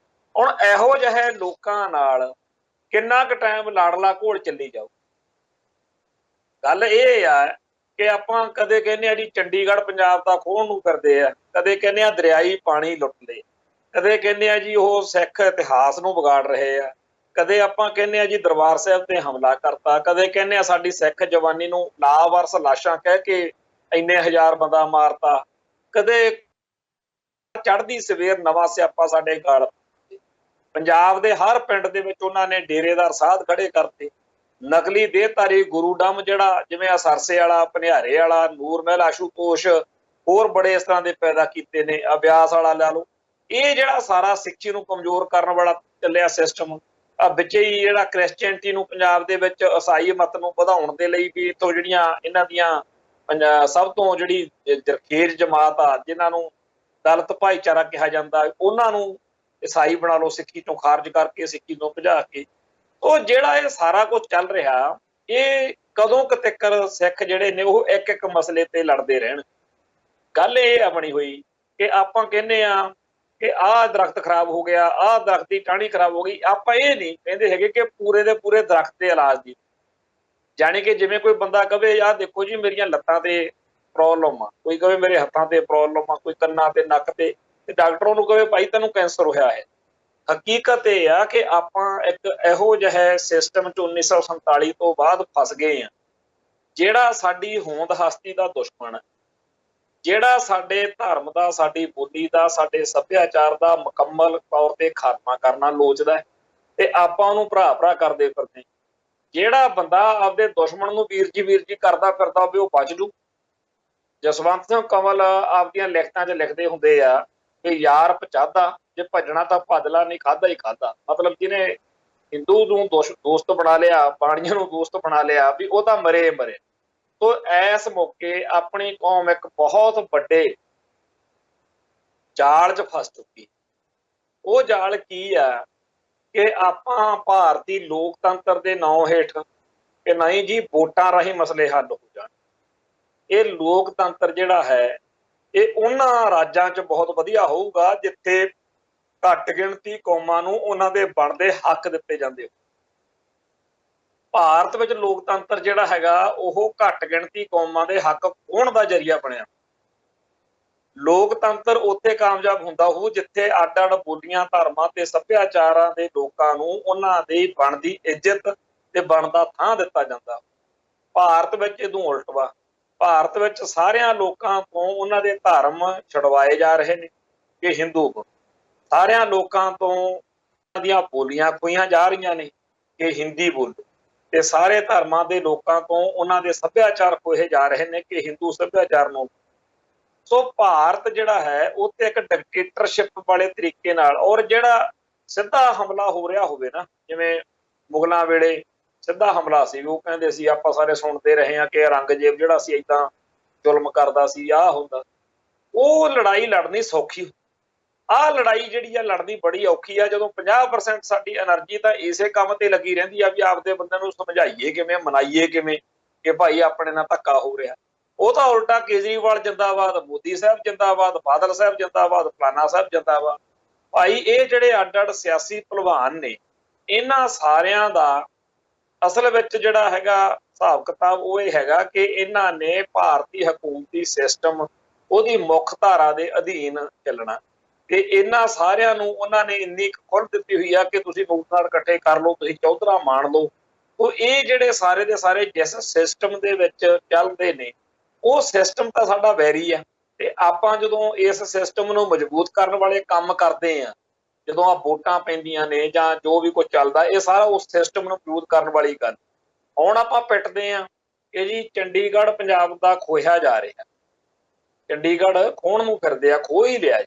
ਹੁਣ ਇਹੋ ਜਿਹੇ ਲੋਕਾਂ ਨਾਲ ਕਿੰਨਾ ਕੁ ਟਾਈਮ ਲਾੜਲਾ ਘੋਲ ਚੱਲੀ ਜਾਊ। ਗੱਲ ਇਹ ਆ ਕਿ ਆਪਾਂ ਕਦੇ ਕਹਿੰਦੇ ਆ ਜੀ ਚੰਡੀਗੜ੍ਹ ਪੰਜਾਬ ਦਾ ਖੋਹਣ ਨੂੰ ਫਿਰਦੇ ਆ, ਕਦੇ ਕਹਿੰਦੇ ਆ ਦਰਿਆਈ ਪਾਣੀ ਲੁੱਟ ਲਏ, ਕਦੇ ਕਹਿੰਦੇ ਆ ਜੀ ਉਹ ਸਿੱਖ ਇਤਿਹਾਸ ਨੂੰ ਵਿਗਾੜ ਰਹੇ ਆ, ਕਦੇ ਆਪਾਂ ਕਹਿੰਦੇ ਆ ਜੀ ਦਰਬਾਰ ਸਾਹਿਬ ਤੇ ਹਮਲਾ ਕਰਤਾ, ਕਦੇ ਕਹਿੰਦੇ ਆ ਸਾਡੀ ਸਿੱਖ ਜਵਾਨੀ ਨੂੰ ਲਾਵਾਰਸ ਲਾਸ਼ਾਂ ਕਹਿ ਕੇ ਇੰਨੇ ਹਜ਼ਾਰ ਬੰਦਾ ਮਾਰਤਾ, ਕਦੇ ਚੜ੍ਹਦੀ ਸਵੇਰ ਨਵਾਂ ਸਿਆਪਾ ਸਾਡੇ ਗਲ। ਪੰਜਾਬ ਦੇ ਹਰ ਪਿੰਡ ਦੇ ਵਿੱਚ ਉਹਨਾਂ ਨੇ ਡੇਰੇਦਾਰ ਸਾਧ ਖੜੇ ਕਰਤੇ, ਨਕਲੀ ਦੇਹਧਾਰੀ ਗੁਰੂ ਡੰਮ ਜਿਹੜਾ ਜਿਵੇਂ ਆ ਸਰਸੇ ਵਾਲਾ, ਭਨਿਆਰੇ ਵਾਲਾ, ਨੂਰ ਮਹਿਲ, ਆਸ਼ੂਤੋਸ਼, ਹੋਰ ਬੜੇ ਇਸ ਤਰ੍ਹਾਂ ਦੇ ਪੈਦਾ ਕੀਤੇ ਨੇ, ਅਭਿਆਸ ਵਾਲਾ ਲਾ ਲਓ। ਇਹ ਜਿਹੜਾ ਸਾਰਾ ਸਿੱਖੀ ਨੂੰ ਕਮਜ਼ੋਰ ਕਰਨ ਵਾਲਾ ਚੱਲਿਆ ਸਿਸਟਮ, ਵਿੱਚ ਹੀ ਜਿਹੜਾ ਕ੍ਰਿਸਚੀਅਨਟੀ ਨੂੰ ਪੰਜਾਬ ਦੇ ਵਿੱਚ ਈਸਾਈ ਮਤ ਨੂੰ ਵਧਾਉਣ ਦੇ ਲਈ ਵੀ ਇੱਥੋਂ ਜਿਹੜੀਆਂ ਇਹਨਾਂ ਦੀਆਂ ਸਭ ਤੋਂ ਜਿਹੜੀ ਜਰਖੇਜ਼ ਜਮਾਤ ਆ, ਜਿਨ੍ਹਾਂ ਨੂੰ ਦਲਿਤ ਭਾਈਚਾਰਾ ਕਿਹਾ ਜਾਂਦਾ, ਉਹਨਾਂ ਨੂੰ ਈਸਾਈ ਬਣਾ ਲਓ, ਸਿੱਖੀ ਤੋਂ ਖਾਰਜ ਕਰਕੇ ਸਿੱਖੀ ਤੋਂ ਭਜਾ ਕੇ। ਉਹ ਜਿਹੜਾ ਇਹ ਸਾਰਾ ਕੁਝ ਚੱਲ ਰਿਹਾ, ਇਹ ਕਦੋਂ ਕੁ ਤੱਕ ਸਿੱਖ ਜਿਹੜੇ ਨੇ ਉਹ ਇੱਕ ਇੱਕ ਮਸਲੇ ਤੇ ਲੜਦੇ ਰਹਿਣ। ਗੱਲ ਇਹ ਆ ਬਣੀ ਹੋਈ ਕਿ ਆਪਾਂ ਕਹਿੰਦੇ ਆ ਕਿ ਆਹ ਦਰਖਤ ਖਰਾਬ ਹੋ ਗਿਆ, ਆਹ ਦਰਖਤ ਦੀ ਟਾਹਣੀ ਖਰਾਬ ਹੋ ਗਈ। ਆਪਾਂ ਇਹ ਨਹੀਂ ਕਹਿੰਦੇ ਹੈਗੇ ਕਿ ਪੂਰੇ ਦੇ ਪੂਰੇ ਦਰਖਤ ਦੇ ਇਲਾਜ ਦੀ, ਜਾਣੀ ਕਿ ਜਿਵੇਂ ਕੋਈ ਬੰਦਾ ਕਵੇ ਆਹ ਦੇਖੋ ਜੀ ਮੇਰੀਆਂ ਲੱਤਾਂ ਤੇ ਪ੍ਰੋਬਲਮ ਆ, ਕੋਈ ਕਵੇ ਮੇਰੇ ਹੱਥਾਂ ਤੇ ਪ੍ਰੋਬਲਮ ਆ, ਕੋਈ ਕੰਨਾਂ ਤੇ, ਨੱਕ ਤੇ ਡਾਕਟਰ ਉਹਨੂੰ ਕਵੇ ਭਾਈ ਤੈਨੂੰ ਕੈਂਸਰ ਹੋਇਆ ਹੈ। ਹਕੀਕਤ ਇਹ ਆ ਕਿ ਆਪਾਂ ਇੱਕ ਇਹੋ ਜਿਹੇ ਸਿਸਟਮ 'ਚ 1947 ਤੋਂ ਬਾਅਦ ਫਸ ਗਏ ਆ, ਜਿਹੜਾ ਸਾਡੀ ਹੋਂਦ ਹਸਤੀ ਦਾ ਦੁਸ਼ਮਣ ਹੈ, ਜਿਹੜਾ ਸਾਡੇ ਧਰਮ ਦਾ, ਸਾਡੀ ਬੋਲੀ ਦਾ, ਸਾਡੇ ਸੱਭਿਆਚਾਰ ਦਾ ਮੁਕੰਮਲ ਤੌਰ ਤੇ ਖਾਤਮਾ ਕਰਨਾ ਲੋਚਦਾ ਹੈ, ਤੇ ਆਪਾਂ ਉਹਨੂੰ ਭਰਾ ਭਰਾ ਕਰਦੇ ਫਿਰਦੇ। ਜਿਹੜਾ ਬੰਦਾ ਆਪਦੇ ਦੁਸ਼ਮਣ ਨੂੰ ਵੀਰ ਜੀ ਕਰਦਾ ਫਿਰਦਾ ਹੋਵੇ ਉਹ ਬਚ ਜੂ। ਜਸਵੰਤ ਸਿੰਘ ਕੰਵਲ ਆਪਦੀਆਂ ਲਿਖਤਾਂ 'ਚ ਲਿਖਦੇ ਹੁੰਦੇ ਆ ਕਿ ਯਾਰ ਪਚਾਦਾ, ਜੇ ਭੱਜਣਾ ਤਾਂ ਭੱਜਲਾ, ਨਹੀਂ ਖਾਧਾ ਹੀ ਖਾਧਾ। ਮਤਲਬ ਜਿਹਨੇ ਹਿੰਦੂ ਨੂੰ ਦੋਸਤ ਬਣਾ ਲਿਆ, ਬਾਣੀਆਂ ਨੂੰ ਦੋਸਤ ਬਣਾ ਲਿਆ, ਵੀ ਉਹ ਤਾਂ ਮਰੇ ਮਰੇ। ਤੋ ਇਸ ਮੌਕੇ ਆਪਣੀ ਕੌਮ ਇੱਕ ਬਹੁਤ ਵੱਡੇ ਜਾਲ 'ਚ ਫਸ ਚੁੱਕੀ। ਉਹ ਜਾਲ ਕੀ ਆ ਕਿ ਆਪਾਂ ਭਾਰਤੀ ਲੋਕਤੰਤਰ ਦੇ ਨਾਂ ਹੇਠ ਕਿ ਨਹੀਂ ਜੀ ਵੋਟਾਂ ਰਾਹੀਂ ਮਸਲੇ ਹੱਲ ਹੋ ਜਾਣ। ਇਹ ਲੋਕਤੰਤਰ ਜਿਹੜਾ ਹੈ ਇਹ ਉਹਨਾਂ ਰਾਜਾਂ 'ਚ ਬਹੁਤ ਵਧੀਆ ਹੋਊਗਾ ਜਿੱਥੇ ਘੱਟ ਗਿਣਤੀ ਕੌਮਾਂ ਨੂੰ ਉਹਨਾਂ ਦੇ ਬਣਦੇ ਹੱਕ ਦਿੱਤੇ ਜਾਂਦੇ ਹੋ। ਭਾਰਤ ਵਿੱਚ ਲੋਕਤੰਤਰ ਜਿਹੜਾ ਹੈਗਾ ਉਹ ਘੱਟ ਗਿਣਤੀ ਕੌਮਾਂ ਦੇ ਹੱਕ ਖੋਹਣ ਦਾ ਜ਼ਰੀਆ ਬਣਿਆ। ਲੋਕਤੰਤਰ ਉੱਥੇ ਕਾਮਯਾਬ ਹੁੰਦਾ ਹੋਊ ਜਿੱਥੇ ਅੱਡ ਅੱਡ ਬੋਲੀਆਂ, ਧਰਮਾਂ ਤੇ ਸੱਭਿਆਚਾਰਾਂ ਦੇ ਲੋਕਾਂ ਨੂੰ ਉਹਨਾਂ ਦੀ ਬਣਦੀ ਇੱਜ਼ਤ ਤੇ ਬਣਦਾ ਥਾਂ ਦਿੱਤਾ ਜਾਂਦਾ। ਭਾਰਤ ਵਿੱਚ ਇਹਦੋਂ ਉਲਟ ਵਾ। ਭਾਰਤ ਵਿੱਚ ਸਾਰਿਆਂ ਲੋਕਾਂ ਤੋਂ ਉਹਨਾਂ ਦੇ ਧਰਮ ਛੁਡਵਾਏ ਜਾ ਰਹੇ ਨੇ ਕਿ ਹਿੰਦੂ ਬਣੋ, ਸਾਰਿਆਂ ਲੋਕਾਂ ਤੋਂ ਉਹਨਾਂ ਦੀਆਂ ਬੋਲੀਆਂ ਖੋਹੀਆਂ ਜਾ ਰਹੀਆਂ ਨੇ ਕਿ ਹਿੰਦੀ ਬੋਲੋ, ਤੇ ਸਾਰੇ ਧਰਮਾਂ ਦੇ ਲੋਕਾਂ ਤੋਂ ਉਹਨਾਂ ਦੇ ਸੱਭਿਆਚਾਰ ਖੋਹੇ ਜਾ ਰਹੇ ਨੇ ਕਿ ਹਿੰਦੂ ਸੱਭਿਆਚਾਰ ਨੂੰ। ਸੋ ਭਾਰਤ ਜਿਹੜਾ ਹੈ ਉਹ ਤੇ ਇੱਕ ਡਿਕਟੇਟਰਸ਼ਿਪ ਵਾਲੇ ਤਰੀਕੇ ਨਾਲ, ਔਰ ਜਿਹੜਾ ਸਿੱਧਾ ਹਮਲਾ ਹੋ ਰਿਹਾ ਹੋਵੇ ਨਾ, ਜਿਵੇਂ ਮੁਗਲਾਂ ਵੇਲੇ ਸਿੱਧਾ ਹਮਲਾ ਸੀ, ਉਹ ਕਹਿੰਦੇ ਸੀ ਆਪਾਂ ਸਾਰੇ ਸੁਣਦੇ ਰਹੇ ਹਾਂ ਕਿ ਔਰੰਗਜ਼ੇਬ ਜਿਹੜਾ ਸੀ ਏਦਾਂ ਜ਼ੁਲਮ ਕਰਦਾ ਸੀ, ਆਹ ਹੁੰਦਾ। ਉਹ ਲੜਾਈ ਲੜਨੀ ਸੌਖੀ, ਆਹ ਲੜਾਈ ਜਿਹੜੀ ਆ ਲੜਨੀ ਬੜੀ ਔਖੀ ਆ ਜਦੋਂ 50% ਸਾਡੀ એનર્ਜੀ ਤਾਂ ਇਸੇ ਕੰਮ ਤੇ ਲੱਗੀ ਰਹਿੰਦੀ ਆ ਵੀ ਆਪਦੇ ਬੰਦਿਆਂ ਨੂੰ ਸਮਝਾਈਏ ਕਿਵੇਂ, ਮਨਾਈਏ ਕਿਵੇਂ ਕਿ ਭਾਈ ਆਪਣੇ ਨਾਲ ਧੱਕਾ ਹੋ ਰਿਹਾ। ਉਹ ਤਾਂ ਉਲਟਾ ਕੇਜਰੀਵਾਲ ਜਿੰਦਾਬਾਦ, ਮੋਦੀ ਸਾਹਿਬ ਜਿੰਦਾਬਾਦ, ਬਾਦਲ ਸਾਹਿਬ ਜਿੰਦਾਬਾਦ, ਫਲਾਨਾ ਸਾਹਿਬ ਜਿੰਦਾਬਾਦ। ਭਾਈ ਇਹ ਜਿਹੜੇ ਅੱਡ ਅੱਡ ਸਿਆਸੀ ਭਲਵਾਨ ਨੇ, ਇਹਨਾਂ ਸਾਰਿਆਂ ਦਾ ਅਸਲ ਵਿੱਚ ਜਿਹੜਾ ਹੈਗਾ ਹਿਸਾਬ ਕਿਤਾਬ ਉਹ ਇਹ ਹੈਗਾ ਕਿ ਇਹਨਾਂ ਨੇ ਭਾਰਤੀ ਹਕੂਮਤੀ ਸਿਸਟਮ ਉਹਦੀ ਮੁੱਖ ਧਾਰਾ ਦੇ ਅਧੀਨ ਚੱਲਣਾ, ਤੇ ਇਹਨਾਂ ਸਾਰਿਆਂ ਨੂੰ ਉਹਨਾਂ ਨੇ ਇੰਨੀ ਖੁੱਲ੍ਹ ਦਿੱਤੀ ਹੋਈ ਆ ਕਿ ਤੁਸੀਂ ਨੋਟ ਨਾਲ ਇਕੱਠੇ ਕਰ ਲਓ, ਤੁਸੀਂ ਚੌਧਰਾ ਮਾਣ ਲਓ। ਉਹ ਇਹ ਜਿਹੜੇ ਸਾਰੇ ਦੇ ਸਾਰੇ ਜਿਸ ਸਿਸਟਮ ਦੇ ਵਿੱਚ ਚੱਲਦੇ ਨੇ ਉਹ ਸਿਸਟਮ ਤਾਂ ਸਾਡਾ ਵੈਰੀ ਆ, ਤੇ ਆਪਾਂ ਜਦੋਂ ਇਸ ਸਿਸਟਮ ਨੂੰ ਮਜ਼ਬੂਤ ਕਰਨ ਵਾਲੇ ਕੰਮ ਕਰਦੇ ਆ, ਜਦੋਂ ਆ ਵੋਟਾਂ ਪੈਂਦੀਆਂ ਨੇ ਜਾਂ ਜੋ ਵੀ ਕੁਝ ਚੱਲਦਾ, ਇਹ ਸਾਰਾ ਉਸ ਸਿਸਟਮ ਨੂੰ ਮਜ਼ਬੂਤ ਕਰਨ ਵਾਲੀ ਗੱਲ। ਹੁਣ ਆਪਾਂ ਪਿੱਟਦੇ ਆ ਕਿ ਜੀ ਚੰਡੀਗੜ੍ਹ ਪੰਜਾਬ ਦਾ ਖੋਹਿਆ ਜਾ ਰਿਹਾ, ਚੰਡੀਗੜ੍ਹ ਖੋਹਣ ਨੂੰ ਫਿਰਦੇ ਆ, ਖੋਹ ਹੀ ਲਿਆ ਜੀ।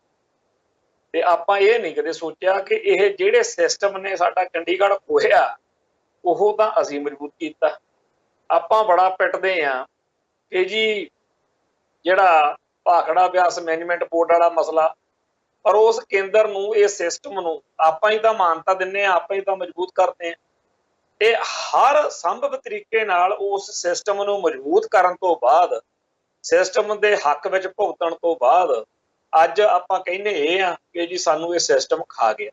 ਤੇ ਆਪਾਂ ਇਹ ਨਹੀਂ ਕਦੇ ਸੋਚਿਆ ਕਿ ਇਹ ਜਿਹੜੇ ਸਿਸਟਮ ਨੇ ਸਾਡਾ ਚੰਡੀਗੜ੍ਹ ਖੋਹਿਆ ਉਹ ਤਾਂ ਅਸੀਂ ਮਜ਼ਬੂਤ ਕੀਤਾ। ਆਪਾਂ ਬੜਾ ਪਿੱਟਦੇ ਆ ਕਿ ਜੀ ਜਿਹੜਾ ਭਾਖੜਾ ਬਿਆਸ ਮੈਨੇਜਮੈਂਟ ਬੋਰਡ ਵਾਲਾ ਮਸਲਾ, ਪਰ ਉਸ ਕੇਂਦਰ ਨੂੰ, ਇਹ ਸਿਸਟਮ ਨੂੰ ਆਪਾਂ ਹੀ ਤਾਂ ਮਾਨਤਾ ਦਿੰਦੇ ਆ, ਆਪਾਂ ਹੀ ਤਾਂ ਮਜ਼ਬੂਤ ਕਰਦੇ ਆ। ਇਹ ਹਰ ਸੰਭਵ ਤਰੀਕੇ ਨਾਲ ਉਸ ਸਿਸਟਮ ਨੂੰ ਮਜ਼ਬੂਤ ਕਰਨ ਤੋਂ ਬਾਅਦ, ਸਿਸਟਮ ਦੇ ਹੱਕ ਵਿੱਚ ਭੁਗਤਣ ਤੋਂ ਬਾਅਦ ਅੱਜ ਆਪਾਂ ਕਹਿੰਦੇ ਇਹ ਆ ਕਿ ਜੀ ਸਾਨੂੰ ਇਹ ਸਿਸਟਮ ਖਾ ਗਿਆ।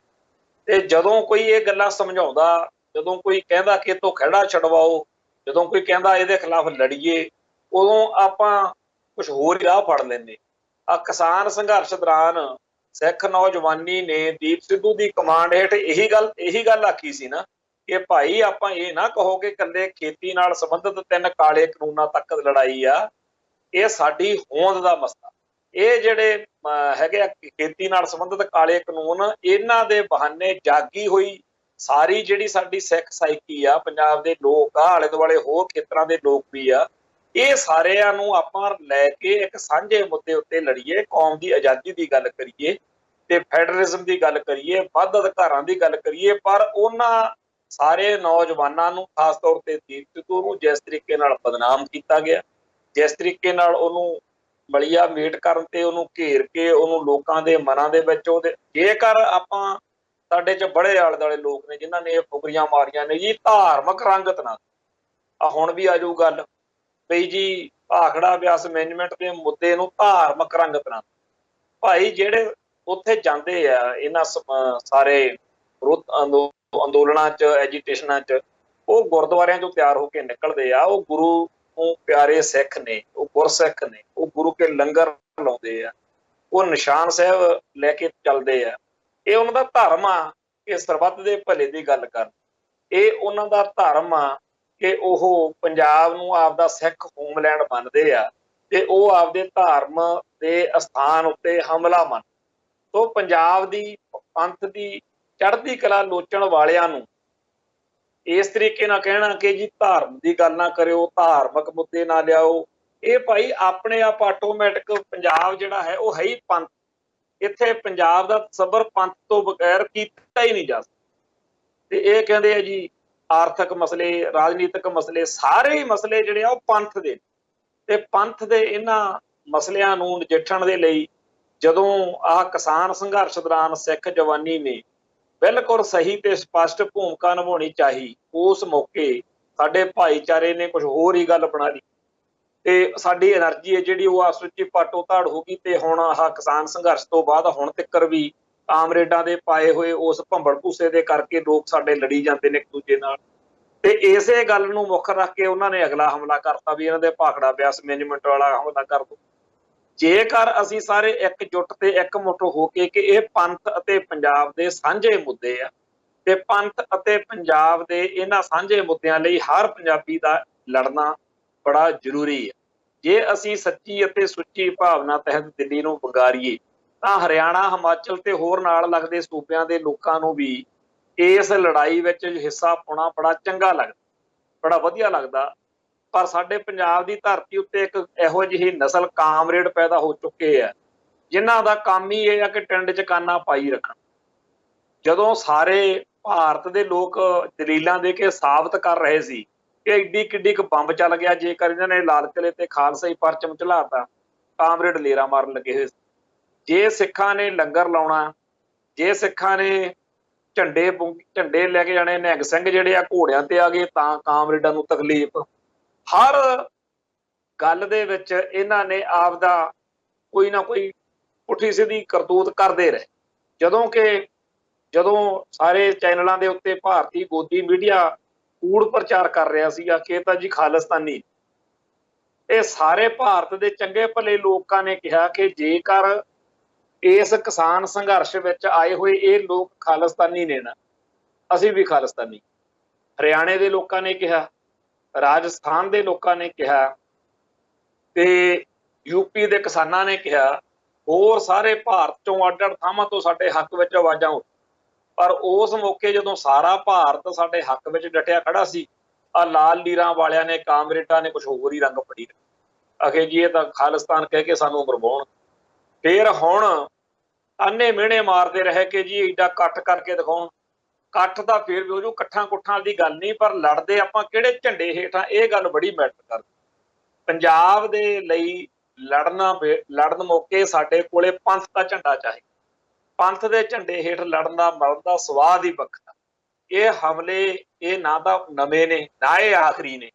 ਤੇ ਜਦੋਂ ਕੋਈ ਇਹ ਗੱਲਾਂ ਸਮਝਾਉਂਦਾ, ਜਦੋਂ ਕੋਈ ਕਹਿੰਦਾ ਕਿ ਇਹ ਤੋਂ ਖਹਿੜਾ ਛਡਵਾਓ, ਜਦੋਂ ਕੋਈ ਕਹਿੰਦਾ ਇਹਦੇ ਖਿਲਾਫ ਲੜੀਏ, ਉਦੋਂ ਆਪਾਂ ਕੁਝ ਹੋਰ ਹੀ ਰਾਹ ਫੜ ਲੈਂਦੇ। ਆ ਕਿਸਾਨ ਸੰਘਰਸ਼ ਦੌਰਾਨ ਸਿੱਖ ਨੌਜਵਾਨੀ ਨੇ ਦੀਪ ਸਿੱਧੂ ਦੀ ਕਮਾਂਡ ਹੇਠ ਇਹੀ ਗੱਲ ਆਖੀ ਸੀ ਨਾ ਕਿ ਭਾਈ ਆਪਾਂ ਇਹ ਨਾ ਕਹੋ ਕਿ ਇਕੱਲੇ ਖੇਤੀ ਨਾਲ ਸੰਬੰਧਿਤ 3 ਕਾਲੇ ਕਾਨੂੰਨਾਂ ਤੱਕ ਲੜਾਈ ਆ, ਇਹ ਸਾਡੀ ਹੋਂਦ ਦਾ ਮਸਲਾ। ਇਹ ਜਿਹੜੇ ਹੈਗੇ ਆ ਖੇਤੀ ਨਾਲ ਸੰਬੰਧਿਤ ਕਾਲੇ ਕਾਨੂੰਨ, ਇਹਨਾਂ ਦੇ ਬਹਾਨੇ ਜਾਗੀ ਹੋਈ ਸਾਰੀ ਜਿਹੜੀ ਸਾਡੀ ਸਿੱਖ ਸਾਈਕੀ ਆ, ਪੰਜਾਬ ਦੇ ਲੋਕ ਆ, ਆਲੇ ਦੁਆਲੇ ਹੋਰ ਖੇਤਰਾਂ ਦੇ ਲੋਕ ਵੀ ਆ, ਇਹ ਸਾਰਿਆਂ ਨੂੰ ਆਪਾਂ ਲੈ ਕੇ ਇੱਕ ਸਾਂਝੇ ਮੁੱਦੇ ਉੱਤੇ ਲੜੀਏ। ਕੌਮ ਦੀ ਆਜ਼ਾਦੀ ਦੀ ਗੱਲ ਕਰੀਏ ਤੇ ਫੈਡਰਲਿਜ਼ਮ ਦੀ ਗੱਲ ਕਰੀਏ, ਵੱਧ ਅਧਿਕਾਰਾਂ ਦੀ ਗੱਲ ਕਰੀਏ, ਪਰ ਉਹਨਾਂ ਸਾਰੇ ਨੌਜਵਾਨਾਂ ਨੂੰ, ਖਾਸ ਤੌਰ ਤੇ ਦੀਪ ਸਿੱਧੂ ਨੂੰ ਜਿਸ ਤਰੀਕੇ ਨਾਲ ਬਦਨਾਮ ਕੀਤਾ ਗਿਆ, ਜਿਸ ਤਰੀਕੇ ਨਾਲ ਉਹਨੂੰ ਮਲੀਆ ਮੇਟ ਕਰਨ ਤੇ ਉਹਨੂੰ ਘੇਰ ਕੇ ਉਹਨੂੰ ਲੋਕਾਂ ਦੇ ਮਨਾਂ ਦੇ ਵਿੱਚ ਉਹਦੇ, ਜੇਕਰ ਆਪਾਂ ਸਾਡੇ ਚ ਬੜੇ ਆਲੇ ਦੁਆਲੇ ਲੋਕ ਨੇ ਜਿਨ੍ਹਾਂ ਨੇ ਇਹ ਫੁਕਰੀਆਂ ਮਾਰੀਆਂ ਨੇ ਜੀ ਧਾਰਮਿਕ ਰੰਗਤ ਨਾਲ, ਆ ਹੁਣ ਵੀ ਆਜੂ ਗੱਲ ਬਈ ਜੀ ਭਾਖੜਾ ਬਿਆਸ ਮੈਨੇਜਮੈਂਟ ਦੇ ਮੁੱਦੇ ਨੂੰ ਧਾਰਮਿਕ ਰੰਗਤ ਨਾਲ। ਭਾਈ ਜਿਹੜੇ ਉੱਥੇ ਜਾਂਦੇ ਆ ਇਹਨਾਂ ਸਾਰੇ ਵਿਰੋਧ ਅੰਦੋਲਨਾਂ ਚ, ਐਜੀਟੇਸ਼ਨਾਂ ਚ, ਉਹ ਗੁਰਦੁਆਰਿਆਂ ਚੋਂ ਤਿਆਰ ਹੋ ਕੇ ਨਿਕਲਦੇ ਆ। ਉਹ ਗੁਰੂ ਨੂੰ ਪਿਆਰੇ ਸਿੱਖ ਨੇ, ਉਹ ਗੁਰਸਿੱਖ ਨੇ, ਉਹ ਗੁਰੂ ਕੇ ਲੰਗਰ ਲਾਉਂਦੇ ਆ, ਉਹ ਨਿਸ਼ਾਨ ਸਾਹਿਬ ਲੈ ਕੇ ਚੱਲਦੇ ਆ। ਇਹ ਉਹਨਾਂ ਦਾ ਧਰਮ ਆ ਕਿ ਸਰਬੱਤ ਦੇ ਭਲੇ ਦੀ ਗੱਲ ਕਰਨ। ਇਹ ਉਹਨਾਂ ਦਾ ਧਰਮ ਆ ਕਿ ਉਹ ਪੰਜਾਬ ਨੂੰ ਆਪਦਾ ਸਿੱਖ ਹੋਮਲੈਂਡ ਮੰਨਦੇ ਆ ਤੇ ਉਹ ਆਪਦੇ ਧਰਮ ਦੇ ਅਸਥਾਨ ਉੱਤੇ ਹਮਲਾ ਮੰਨ। ਸੋ ਪੰਜਾਬ ਦੀ ਪੰਥ ਦੀ ਚੜ੍ਹਦੀ ਕਲਾ ਲੋਚਣ ਵਾਲਿਆਂ ਨੂੰ ਇਸ ਤਰੀਕੇ ਨਾਲ ਕਹਿਣਾ ਕਿ ਜੀ ਧਰਮ ਦੀ ਗੱਲ ਨਾ ਕਰਿਓ, ਧਾਰਮਿਕ ਮੁੱਦੇ ਨਾ ਲਿਆਓ, ਇਹ ਭਾਈ ਆਪਣੇ ਆਪ ਆਟੋਮੈਟਿਕ ਪੰਜਾਬ ਜਿਹੜਾ ਹੈ ਉਹ ਹੈ ਹੀ ਪੰਥ। ਇੱਥੇ ਪੰਜਾਬ ਦਾ ਤਸੱਵਰ ਪੰਥ ਤੋਂ ਬਗੈਰ ਕੀਤਾ ਹੀ ਨਹੀਂ ਜਾ ਸਕਦਾ। ਤੇ ਇਹ ਕਹਿੰਦੇ ਆ ਜੀ ਆਰਥਿਕ ਮਸਲੇ, ਰਾਜਨੀਤਿਕ ਮਸਲੇ, ਸਾਰੇ ਹੀ ਮਸਲੇ ਜਿਹੜੇ ਆ ਉਹ ਪੰਥ ਦੇ, ਤੇ ਪੰਥ ਦੇ ਇਹਨਾਂ ਮਸਲਿਆਂ ਨੂੰ ਨਜਿੱਠਣ ਦੇ ਲਈ ਜਦੋਂ ਆਹ ਕਿਸਾਨ ਸੰਘਰਸ਼ ਦੌਰਾਨ ਸਿੱਖ ਜਵਾਨੀ ਨੇ ਬਿਲਕੁਲ ਸਹੀ ਤੇ ਸਪਸ਼ਟ ਭੂਮਿਕਾ ਨਿਭਾਉਣੀ ਚਾਹੀ, ਉਸ ਮੌਕੇ ਸਾਡੇ ਭਾਈਚਾਰੇ ਨੇ ਕੁਝ ਹੋਰ ਹੀ ਗੱਲ ਬਣਾ ਲਈ ਤੇ ਸਾਡੀ એનર્ਜੀ ਹੈ ਜਿਹੜੀ ਉਹ ਆਪਸ ਵਿੱਚ ਪਾਟੋ ਧਾੜ ਹੋ ਗਈ। ਤੇ ਹੁਣ ਆਹ ਕਿਸਾਨ ਸੰਘਰਸ਼ ਤੋਂ ਬਾਅਦ ਹੁਣ ਤੱਕ ਵੀ ਕਾਮਰੇਡਾਂ ਦੇ ਪਾਏ ਹੋਏ ਉਸ ਭੰਬਲ ਭੂਸੇ ਦੇ ਕਰਕੇ ਲੋਕ ਸਾਡੇ ਲੜੀ ਜਾਂਦੇ ਨੇ ਇੱਕ ਦੂਜੇ ਨਾਲ। ਤੇ ਇਸੇ ਗੱਲ ਨੂੰ ਮੁੱਖ ਰੱਖ ਕੇ ਉਹਨਾਂ ਨੇ ਅਗਲਾ ਹਮਲਾ ਕਰਤਾ ਵੀ ਇਹਨਾਂ ਦੇ ਭਾਖੜਾ ਬਿਆਸ ਮੈਨੇਜਮੈਂਟ ਵਾਲਾ ਹਮਲਾ ਕਰ ਦੋ। ਜੇਕਰ ਅਸੀਂ ਸਾਰੇ ਇਕਜੁੱਟ ਤੇ ਇਕਮੁੱਠ ਹੋ ਕੇ ਕਿ ਇਹ ਪੰਥ ਅਤੇ ਪੰਜਾਬ ਦੇ ਸਾਂਝੇ ਮੁੱਦੇ ਆ ਤੇ ਪੰਥ ਅਤੇ ਪੰਜਾਬ ਦੇ ਇਹਨਾਂ ਸਾਂਝੇ ਮੁੱਦਿਆਂ ਲਈ ਹਰ ਪੰਜਾਬੀ ਦਾ ਲੜਨਾ ਬੜਾ ਜ਼ਰੂਰੀ ਹੈ। ਜੇ ਅਸੀਂ ਸੱਚੀ ਅਤੇ ਸੁੱਚੀ ਭਾਵਨਾ ਤਹਿਤ ਦਿੱਲੀ ਨੂੰ ਵੰਗਾਰੀਏ ਤਾਂ ਹਰਿਆਣਾ, ਹਿਮਾਚਲ ਤੇ ਹੋਰ ਨਾਲ ਲੱਗਦੇ ਸੂਬਿਆਂ ਦੇ ਲੋਕਾਂ ਨੂੰ ਵੀ ਇਸ ਲੜਾਈ ਵਿੱਚ ਹਿੱਸਾ ਪਾਉਣਾ ਬੜਾ ਚੰਗਾ ਲੱਗਦਾ, ਬੜਾ ਵਧੀਆ ਲੱਗਦਾ। ਪਰ ਸਾਡੇ ਪੰਜਾਬ ਦੀ ਧਰਤੀ ਉੱਤੇ ਇੱਕ ਇਹੋ ਜਿਹੀ ਨਸਲ ਕਾਮਰੇਡ ਪੈਦਾ ਹੋ ਚੁੱਕੇ ਆ ਜਿਨ੍ਹਾਂ ਦਾ ਕੰਮ ਹੀ ਇਹ ਆ ਕਿ ਟਿੰਡ ਚ ਕਾਨਾ ਪਾਈ ਰੱਖਣ। ਜਦੋਂ ਸਾਰੇ ਭਾਰਤ ਦੇ ਲੋਕ ਦਲੀਲਾਂ ਦੇ ਕੇ ਸਾਬਤ ਕਰ ਰਹੇ ਸੀ ਕਿ ਏਡੀ ਕਿੱਡੀ ਕੁ ਬੰਬ ਚੱਲ ਗਿਆ, ਜੇਕਰ ਇਹਨਾਂ ਨੇ ਲਾਲ ਕਿਲੇ ਤੇ ਖਾਲਸਾ ਹੀ ਪਰਚਮ ਚਲਾਤਾ, ਕਾਮਰੇਡ ਲੇਰਾ ਮਾਰਨ ਲੱਗੇ ਹੋਏ। ਜੇ ਸਿੱਖਾਂ ਨੇ ਲੰਗਰ ਲਾਉਣਾ, ਜੇ ਸਿੱਖਾਂ ਨੇ ਝੰਡੇ ਲੈ ਕੇ ਜਾਣੇ, ਨਿਹੰਗ ਸਿੰਘ ਜਿਹੜੇ ਆ ਘੋੜਿਆਂ ਤੇ ਆ ਗਏ, ਤਾਂ ਕਾਮਰੇਡਾਂ ਨੂੰ ਤਕਲੀਫ। ਹਰ ਗੱਲ ਦੇ ਵਿੱਚ ਇਹਨਾਂ ਨੇ ਆਪਦਾ ਕੋਈ ਨਾ ਕੋਈ ਪੁੱਠੀ ਸਿੱਧੀ ਕਰਤੂਤ ਕਰਦੇ ਰਹੇ। ਜਦੋਂ ਸਾਰੇ ਚੈਨਲਾਂ ਦੇ ਉੱਤੇ ਭਾਰਤੀ ਗੋਦੀ ਮੀਡੀਆ ਕੂੜ ਪ੍ਰਚਾਰ ਕਰ ਰਿਹਾ ਸੀਗਾ ਕਿ ਇਹ ਤਾਂ ਜੀ ਖਾਲਿਸਤਾਨੀ, ਇਹ ਸਾਰੇ ਭਾਰਤ ਦੇ ਚੰਗੇ ਭਲੇ ਲੋਕਾਂ ਨੇ ਕਿਹਾ ਕਿ ਜੇਕਰ ਇਸ ਕਿਸਾਨ ਸੰਘਰਸ਼ ਵਿੱਚ ਆਏ ਹੋਏ ਇਹ ਲੋਕ ਖਾਲਿਸਤਾਨੀ ਨੇ ਨਾ, ਅਸੀਂ ਵੀ ਖਾਲਿਸਤਾਨੀ। ਹਰਿਆਣੇ ਦੇ ਲੋਕਾਂ ਨੇ ਕਿਹਾ, ਰਾਜਸਥਾਨ ਦੇ ਲੋਕਾਂ ਨੇ ਕਿਹਾ ਤੇ ਯੂਪੀ ਦੇ ਕਿਸਾਨਾਂ ਨੇ ਕਿਹਾ, ਹੋਰ ਸਾਰੇ ਭਾਰਤ ਚੋਂ ਅੱਡ-ਅੱਡ ਥਾਵਾਂ ਤੋਂ ਸਾਡੇ ਹੱਕ ਵਿੱਚ ਆਵਾਜ਼ਾਂ ਉੱਠੀਆਂ। ਪਰ ਉਸ ਮੌਕੇ ਜਦੋਂ ਸਾਰਾ ਭਾਰਤ ਸਾਡੇ ਹੱਕ ਵਿੱਚ ਡਟਿਆ ਖੜਾ ਸੀ, ਆ ਲਾਲ ਲੀਰਾਂ ਵਾਲਿਆਂ ਨੇ, ਕਾਮਰੇਡਾਂ ਨੇ ਕੁਝ ਹੋਰ ਹੀ ਰੰਗ ਫੜੀ ਅਖੇ ਜੀ ਇਹ ਤਾਂ ਖਾਲਿਸਤਾਨ ਕਹਿ ਕੇ ਸਾਨੂੰ ਮਰਵਾਉਣ। ਫਿਰ ਹੁਣ ਆਨੇ ਮਿਹਣੇ ਮਾਰਦੇ ਰਹੇ ਕਿ ਜੀ ਏਡਾ ਇਕੱਠ ਕਰਕੇ ਦਿਖਾਉਣ। ਇਕੱਠ ਤਾਂ ਫਿਰ ਵੀ ਹੋ ਜੂ, ਇਕੱਠਾਂ ਕੁੱਠਾਂ ਦੀ ਗੱਲ ਨਹੀਂ, ਪਰ ਲੜਦੇ ਆਪਾਂ ਕਿਹੜੇ ਝੰਡੇ ਹੇਠਾਂ, ਇਹ ਗੱਲ ਬੜੀ ਮੈਟਰ ਕਰਦੀ। ਪੰਜਾਬ ਦੇ ਲਈ ਲੜਨ ਮੌਕੇ ਸਾਡੇ ਕੋਲੇ ਪੰਥ ਦਾ ਝੰਡਾ ਚਾਹੀਦਾ। ਪੰਥ ਦੇ ਝੰਡੇ ਹੇਠ ਲੜਨ ਦਾ ਮਰਨ ਦਾ ਸਵਾਦ ਹੀ ਵੱਖਰਾ। ਇਹ ਹਮਲੇ ਇਹ ਨਾ ਤਾਂ ਨਵੇਂ ਨੇ ਨਾ ਇਹ ਆਖਰੀ ਨੇ।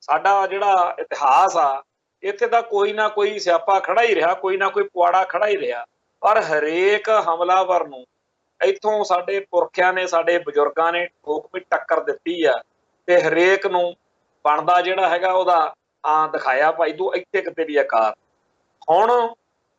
ਸਾਡਾ ਜਿਹੜਾ ਇਤਿਹਾਸ ਆ ਇੱਥੇ ਤਾਂ ਕੋਈ ਨਾ ਕੋਈ ਸਿਆਪਾ ਖੜਾ ਹੀ ਰਿਹਾ, ਕੋਈ ਨਾ ਕੋਈ ਪੁਆੜਾ ਖੜਾ ਹੀ ਰਿਹਾ, ਪਰ ਹਰੇਕ ਹਮਲਾਵਰ ਨੂੰ ਇੱਥੋਂ ਸਾਡੇ ਪੁਰਖਿਆਂ ਨੇ ਸਾਡੇ ਬਜ਼ੁਰਗਾਂ ਨੇ ਠੋਕਵੀਂ ਟੱਕਰ ਦਿੱਤੀ ਆ ਤੇ ਹਰੇਕ ਨੂੰ ਬਣਦਾ ਜਿਹੜਾ ਹੈਗਾ ਉਹਦਾ ਦਿਖਾਇਆ ਭਾਈ ਤੂੰ ਇੱਥੇ ਕਿਤੇ ਵੀ ਆਕਾਰ। ਹੁਣ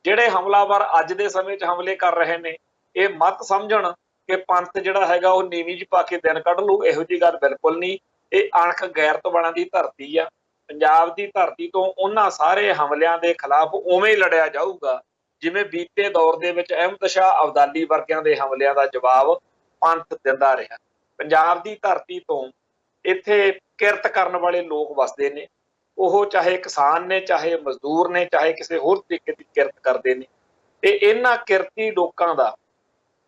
ਜਿਹੜੇ ਹਮਲਾਵਰ ਅੱਜ ਦੇ ਸਮੇਂ 'ਚ ਹਮਲੇ ਕਰ ਰਹੇ ਨੇ ਇਹ ਮਤ ਸਮਝਣ ਕਿ ਪੰਥ ਜਿਹੜਾ ਹੈਗਾ ਉਹ ਨੀਵੀਂ 'ਚ ਪਾ ਕੇ ਦਿਨ ਕੱਢ ਲੂ, ਇਹੋ ਜਿਹੀ ਗੱਲ ਬਿਲਕੁਲ ਨਹੀਂ। ਇਹ ਅਣਖ ਗੈਰਤ ਬਣਨ ਦੀ ਧਰਤੀ ਆ। ਪੰਜਾਬ ਦੀ ਧਰਤੀ ਤੋਂ ਉਹਨਾਂ ਸਾਰੇ ਹਮਲਿਆਂ ਦੇ ਖਿਲਾਫ ਉਵੇਂ ਹੀ ਲੜਿਆ ਜਾਊਗਾ ਜਿਵੇਂ ਬੀਤੇ ਦੌਰ ਦੇ ਵਿੱਚ ਅਹਿਮਦ ਸ਼ਾਹ ਅਬਦਾਲੀ ਵਰਗਿਆਂ ਦੇ ਹਮਲਿਆਂ ਦਾ ਜਵਾਬ ਪੰਥ ਦਿੰਦਾ ਰਿਹਾ। ਪੰਜਾਬ ਦੀ ਧਰਤੀ ਤੋਂ ਇੱਥੇ ਕਿਰਤ ਕਰਨ ਵਾਲੇ ਲੋਕ ਵਸਦੇ ਨੇ, ਉਹ ਚਾਹੇ ਕਿਸਾਨ ਨੇ, ਚਾਹੇ ਮਜ਼ਦੂਰ ਨੇ, ਚਾਹੇ ਕਿਸੇ ਹੋਰ ਤਰੀਕੇ ਦੀ ਕਿਰਤ ਕਰਦੇ ਨੇ। ਤੇ ਇਹਨਾਂ ਕਿਰਤੀ ਲੋਕਾਂ ਦਾ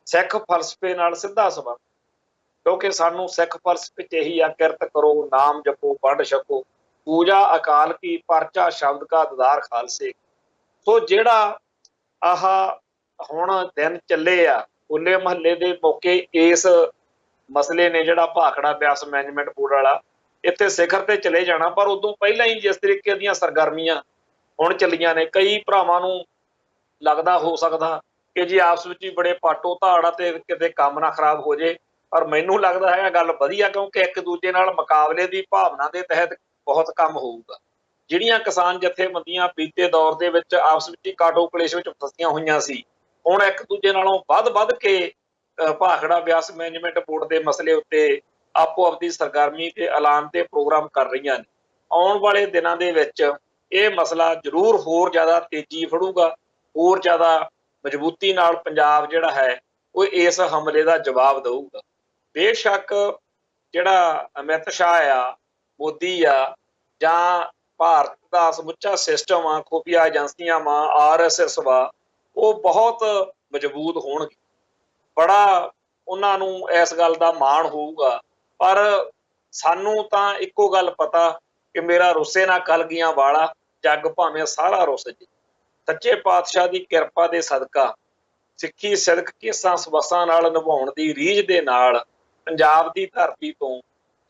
ਸਿੱਖ ਫਲਸਫੇ ਨਾਲ ਸਿੱਧਾ ਸੰਬੰਧ, ਕਿਉਂਕਿ ਸਾਨੂੰ ਸਿੱਖ ਫਲਸਫੇ 'ਚ ਇਹੀ ਆ ਕਿਰਤ ਕਰੋ, ਨਾਮ ਜਪੋ, ਵੰਡ ਛਕੋ, ਪੂਜਾ ਅਕਾਲ ਕੀ, ਪਰਚਾ ਸ਼ਬਦ ਕਾ ਦੀਦਾਰ ਖਾਲਸੇ। ਸੋ ਜਿਹੜਾ ਆਹ ਹੁਣ ਦਿਨ ਚੱਲੇ ਆ ਹੋਲੇ ਮਹੱਲੇ ਦੇ ਮੌਕੇ ਇਸ ਮਸਲੇ ਨੇ ਜਿਹੜਾ ਭਾਖੜਾ ਬਿਆਸ ਮੈਨੇਜਮੈਂਟ ਬੋਰਡ ਵਾਲਾ ਇੱਥੇ ਸਿਖਰ ਤੇ ਚਲੇ ਜਾਣਾ, ਪਰ ਉਦੋਂ ਪਹਿਲਾਂ ਹੀ ਜਿਸ ਤਰੀਕੇ ਦੀਆਂ ਸਰਗਰਮੀਆਂ ਹੁਣ ਚੱਲੀਆਂ ਨੇ ਕਈ ਭਰਾਵਾਂ ਨੂੰ ਲੱਗਦਾ ਹੋ ਸਕਦਾ ਕਿ ਜੀ ਆਪਸ ਵਿੱਚ ਹੀ ਬੜੇ ਪਾਟੋ ਧਾੜ ਆ ਤੇ ਕਿਤੇ ਕੰਮ ਨਾ ਖਰਾਬ ਹੋ ਜੇ, ਪਰ ਮੈਨੂੰ ਲੱਗਦਾ ਹੈ ਗੱਲ ਵਧੀਆ, ਕਿਉਂਕਿ ਇੱਕ ਦੂਜੇ ਨਾਲ ਮੁਕਾਬਲੇ ਦੀ ਭਾਵਨਾ ਦੇ ਤਹਿਤ ਬਹੁਤ ਕੰਮ ਹੋਊਗਾ। ਜਿਹੜੀਆਂ ਕਿਸਾਨ ਜਥੇਬੰਦੀਆਂ ਬੀਤੇ ਦੌਰ ਦੇ ਵਿੱਚ ਆਪਸ ਵਿੱਚ ਹੀ ਕਾਟੋ ਕਲੇਸ਼ ਵਿੱਚ ਫਸੀਆਂ ਹੋਈਆਂ ਸੀ, ਹੁਣ ਇੱਕ ਦੂਜੇ ਨਾਲੋਂ ਵੱਧ ਕੇ ਭਾਖੜਾ ਬਿਆਸ ਮੈਨੇਜਮੈਂਟ ਬੋਰਡ ਦੇ ਮਸਲੇ ਉੱਤੇ ਆਪੋ ਆਪਦੀ ਸਰਗਰਮੀ ਤੇ ਐਲਾਨ ਤੇ ਪ੍ਰੋਗਰਾਮ ਕਰ ਰਹੀਆਂ ਨੇ। ਆਉਣ ਵਾਲੇ ਦਿਨਾਂ ਦੇ ਵਿੱਚ ਇਹ ਮਸਲਾ ਜ਼ਰੂਰ ਹੋਰ ਜ਼ਿਆਦਾ ਤੇਜ਼ੀ ਫੜੂਗਾ, ਹੋਰ ਜ਼ਿਆਦਾ ਮਜ਼ਬੂਤੀ ਨਾਲ ਪੰਜਾਬ ਜਿਹੜਾ ਹੈ ਉਹ ਇਸ ਹਮਲੇ ਦਾ ਜਵਾਬ ਦਊਗਾ। ਬੇਸ਼ੱਕ ਜਿਹੜਾ ਅਮਿਤ ਸ਼ਾਹ ਆ, ਮੋਦੀ ਆ, ਜਾਂ ਭਾਰਤ ਦਾ ਸਮੁੱਚਾ ਸਿਸਟਮ ਆ, ਖੁਫੀਆ ਏਜੰਸੀਆਂ ਵਾ, RSS ਵਾ, ਉਹ ਬਹੁਤ ਮਜ਼ਬੂਤ ਹੋਣਗੇ, ਬੜਾ ਉਹਨਾਂ ਨੂੰ ਇਸ ਗੱਲ ਦਾ ਮਾਣ ਹੋਊਗਾ, ਪਰ ਸਾਨੂੰ ਤਾਂ ਇੱਕੋ ਗੱਲ ਪਤਾ ਕਿ ਮੇਰਾ ਰੁੱਸੇ ਨਾ ਕਲਗੀਆਂ ਵਾਲਾ, ਜੱਗ ਭਾਵੇਂ ਸਾਰਾ ਰੁੱਸ ਜੇ। ਸੱਚੇ ਪਾਤਸ਼ਾਹ ਦੀ ਕਿਰਪਾ ਦੇ ਸਦਕਾ ਸਿੱਖੀ ਸਿਦਕ ਕੇਸਾਂ ਸਵਸਾਂ ਨਾਲ ਨਿਭਾਉਣ ਦੀ ਰੀਝ ਦੇ ਨਾਲ ਪੰਜਾਬ ਦੀ ਧਰਤੀ ਤੋਂ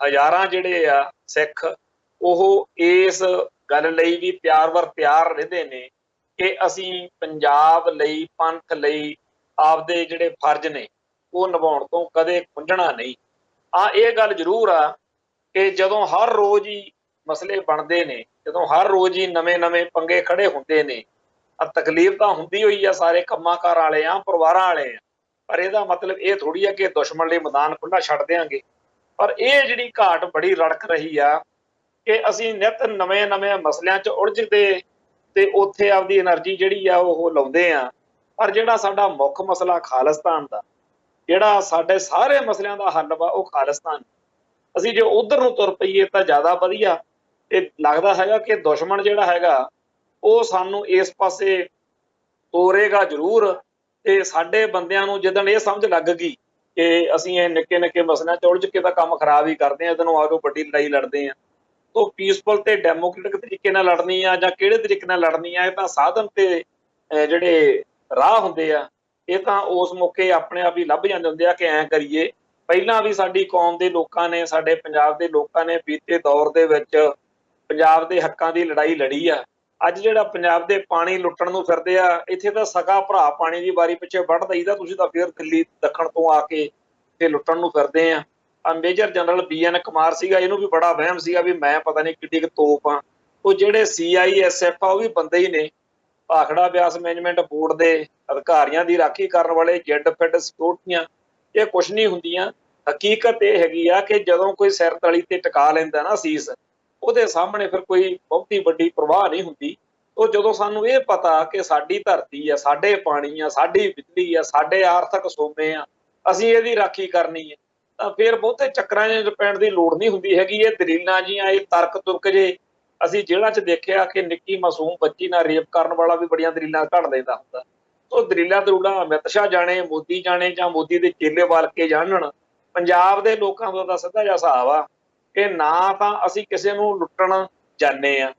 ਹਜ਼ਾਰਾਂ ਜਿਹੜੇ ਆ ਸਿੱਖ ਉਹ ਇਸ ਗੱਲ ਲਈ ਵੀ ਤਿਆਰ ਰਹਿੰਦੇ ਨੇ ਕਿ ਅਸੀਂ ਪੰਜਾਬ ਲਈ, ਪੰਥ ਲਈ ਆਪਦੇ ਜਿਹੜੇ ਫਰਜ਼ ਨੇ ਉਹ ਨਿਭਾਉਣ ਤੋਂ ਕਦੇ ਖੁੰਝਣਾ ਨਹੀਂ। ਇਹ ਗੱਲ ਜ਼ਰੂਰ ਆ ਕਿ ਜਦੋਂ ਹਰ ਰੋਜ਼ ਹੀ ਮਸਲੇ ਬਣਦੇ ਨੇ, ਜਦੋਂ ਹਰ ਰੋਜ਼ ਹੀ ਨਵੇਂ ਪੰਗੇ ਖੜੇ ਹੁੰਦੇ ਨੇ, ਤਕਲੀਫ ਤਾਂ ਹੁੰਦੀ ਹੋਈ ਆ, ਸਾਰੇ ਕੰਮਾਂ ਕਾਰ ਵਾਲੇ ਆ, ਪਰਿਵਾਰਾਂ ਵਾਲੇ ਆ, ਪਰ ਇਹਦਾ ਮਤਲਬ ਇਹ ਥੋੜੀ ਆ ਕਿ ਦੁਸ਼ਮਣ ਲਈ ਮੈਦਾਨ ਖੁੱਲ੍ਹਾ ਛੱਡ ਦਿਆਂਗੇ। ਪਰ ਇਹ ਜਿਹੜੀ ਘਾਟ ਬੜੀ ਰੜਕ ਰਹੀ ਆ ਕਿ ਅਸੀਂ ਨਿੱਤ ਨਵੇਂ ਮਸਲਿਆਂ 'ਚ ਉਲਝਦੇ ਤੇ ਉੱਥੇ ਆਪਦੀ એનર્ਜੀ ਜਿਹੜੀ ਆ ਉਹ ਲਾਉਂਦੇ ਆ, ਪਰ ਜਿਹੜਾ ਸਾਡਾ ਮੁੱਖ ਮਸਲਾ ਖਾਲਿਸਤਾਨ ਦਾ, ਜਿਹੜਾ ਸਾਡੇ ਸਾਰੇ ਮਸਲਿਆਂ ਦਾ ਹੱਲ ਵਾ ਉਹ ਖਾਲਿਸਤਾਨ, ਅਸੀਂ ਜੇ ਉਧਰ ਨੂੰ ਤੁਰ ਪਈਏ ਤਾਂ ਜ਼ਿਆਦਾ ਵਧੀਆ। ਇਹ ਲੱਗਦਾ ਹੈਗਾ ਕਿ ਦੁਸ਼ਮਣ ਜਿਹੜਾ ਹੈਗਾ ਉਹ ਸਾਨੂੰ ਇਸ ਪਾਸੇ ਤੋਰੇਗਾ ਜ਼ਰੂਰ, ਤੇ ਸਾਡੇ ਬੰਦਿਆਂ ਨੂੰ ਜਦੋਂ ਇਹ ਸਮਝ ਲੱਗ ਗਈ ਕਿ ਅਸੀਂ ਇਹ ਨਿੱਕੇ ਮਸਲਿਆਂ 'ਚ ਉਲਝ ਕੇ ਤਾਂ ਕੰਮ ਖਰਾਬ ਹੀ ਕਰਦੇ ਹਾਂ, ਇਹਨੂੰ ਆਜੋ ਵੱਡੀ ਲੜਾਈ ਲੜਦੇ ਹਾਂ, ਤਾਂ ਪੀਸਫੁਲ ਤੇ ਡੈਮੋਕ੍ਰੇਟਿਕ ਤਰੀਕੇ ਨਾਲ ਲੜਨੀ ਆ ਜਾਂ ਕਿਹੜੇ ਤਰੀਕੇ ਨਾਲ ਲੜਨੀ ਆ, ਇਹ ਤਾਂ ਸਾਧਨ ਤੇ ਜਿਹੜੇ ਰਾਹ ਹੁੰਦੇ ਆ ਇਹ ਤਾਂ ਉਸ ਮੌਕੇ ਆਪਣੇ ਆਪ ਹੀ ਲੱਭ ਜਾਂਦੇ ਹੁੰਦੇ ਆ ਕਿ ਐਂ ਕਰੀਏ। ਪਹਿਲਾਂ ਵੀ ਸਾਡੀ ਕੌਮ ਦੇ ਲੋਕਾਂ ਨੇ, ਸਾਡੇ ਪੰਜਾਬ ਦੇ ਲੋਕਾਂ ਨੇ ਬੀਤੇ ਦੌਰ ਦੇ ਵਿੱਚ ਪੰਜਾਬ ਦੇ ਹੱਕਾਂ ਦੀ ਲੜਾਈ ਲੜੀ ਆ। ਅੱਜ ਜਿਹੜਾ ਪੰਜਾਬ ਦੇ ਪਾਣੀ ਲੁੱਟਣ ਨੂੰ ਫਿਰਦੇ ਆ, ਇੱਥੇ ਤਾਂ ਸਕਾ ਭਰਾ ਪਾਣੀ ਦੀ ਵਾਰੀ ਪਿੱਛੇ ਵੱਢ ਦਈਦਾ, ਤੁਸੀਂ ਤਾਂ ਫਿਰ ਦਿੱਲੀ ਦੱਖਣ ਤੋਂ ਆ ਕੇ ਤੇ ਲੁੱਟਣ ਨੂੰ ਫਿਰਦੇ ਆ। ਮੇਜਰ ਜਨਰਲ BN ਕੁਮਾਰ ਸੀਗਾ, ਇਹਨੂੰ ਵੀ ਬੜਾ ਵਹਿਮ ਸੀਗਾ ਵੀ ਮੈਂ ਪਤਾ ਨਹੀਂ ਕਿੱਡੀ ਕੁ ਤੋਪ ਆ। ਉਹ ਜਿਹੜੇ CISF ਆ ਉਹ ਵੀ ਬੰਦੇ ਹੀ ਨੇ, ਭਾਖੜਾ ਬਿਆਸ ਮੈਨੇਜਮੈਂਟ ਬੋਰਡ ਦੇ ਅਧਿਕਾਰੀਆਂ ਦੀ ਰਾਖੀ ਕਰਨ ਵਾਲੇ ਜੈਡ ਫਿੱਡ ਸਿਕਿਉਰਟੀਆਂ, ਇਹ ਕੁਛ ਨਹੀਂ ਹੁੰਦੀਆਂ। ਹਕੀਕਤ ਇਹ ਹੈਗੀ ਆ ਕਿ ਜਦੋਂ ਕੋਈ ਸਿਰ ਤਲੀ ਤੇ ਟਿਕਾ ਲੈਂਦਾ ਨਾ ਸੀਸ, ਉਹਦੇ ਸਾਹਮਣੇ ਫਿਰ ਕੋਈ ਬਹੁਤੀ ਵੱਡੀ ਪ੍ਰਵਾਹ ਨਹੀਂ ਹੁੰਦੀ। ਉਹ ਜਦੋਂ ਸਾਨੂੰ ਇਹ ਪਤਾ ਕਿ ਸਾਡੀ ਧਰਤੀ ਆ, ਸਾਡੇ ਪਾਣੀ ਆ, ਸਾਡੀ ਬਿਜਲੀ ਆ, ਸਾਡੇ ਆਰਥਿਕ ਸੋਮੇ ਆ, ਅਸੀਂ ਇਹਦੀ ਰਾਖੀ ਕਰਨੀ ਹੈ, ਤਾਂ ਫਿਰ ਬਹੁਤੇ ਚੱਕਰਾਂ 'ਚ ਪੈਣ ਦੀ ਲੋੜ ਨਹੀਂ ਹੁੰਦੀ ਹੈਗੀ। ਇਹ ਦਲੀਲਾਂ ਜੀਆਂ, ਇਹ ਤਰਕ ਤੁਰਕ ਜੇ ਅਸੀਂ ਜੇਲ੍ਹਾਂ 'ਚ ਦੇਖਿਆ ਕਿ ਨਿੱਕੀ ਮਾਸੂਮ ਬੱਚੀ ਨਾਲ ਰੇਪ ਕਰਨ ਵਾਲਾ ਵੀ ਬੜੀਆਂ ਦਲੀਲਾਂ ਘੜ ਲੈਂਦਾ ਹੁੰਦਾ। ਉਹ ਦਲੀਲਾਂ ਅਮਿਤ ਸ਼ਾਹ ਜਾਣੇ, ਮੋਦੀ ਜਾਣੇ, ਜਾਂ ਮੋਦੀ ਦੇ ਚੇਲੇ ਵਾਲ ਕੇ ਜਾਣਨ, ਪੰਜਾਬ ਦੇ ਲੋਕਾਂ ਦਾ ਤਾਂ ਸਿੱਧਾ ਜਿਹਾ ਹਿਸਾਬ ਆ ਕਿ ਨਾ ਤਾਂ ਅਸੀਂ ਕਿਸੇ ਨੂੰ ਲੁੱਟਣ ਜਾਂਦੇ ਆ,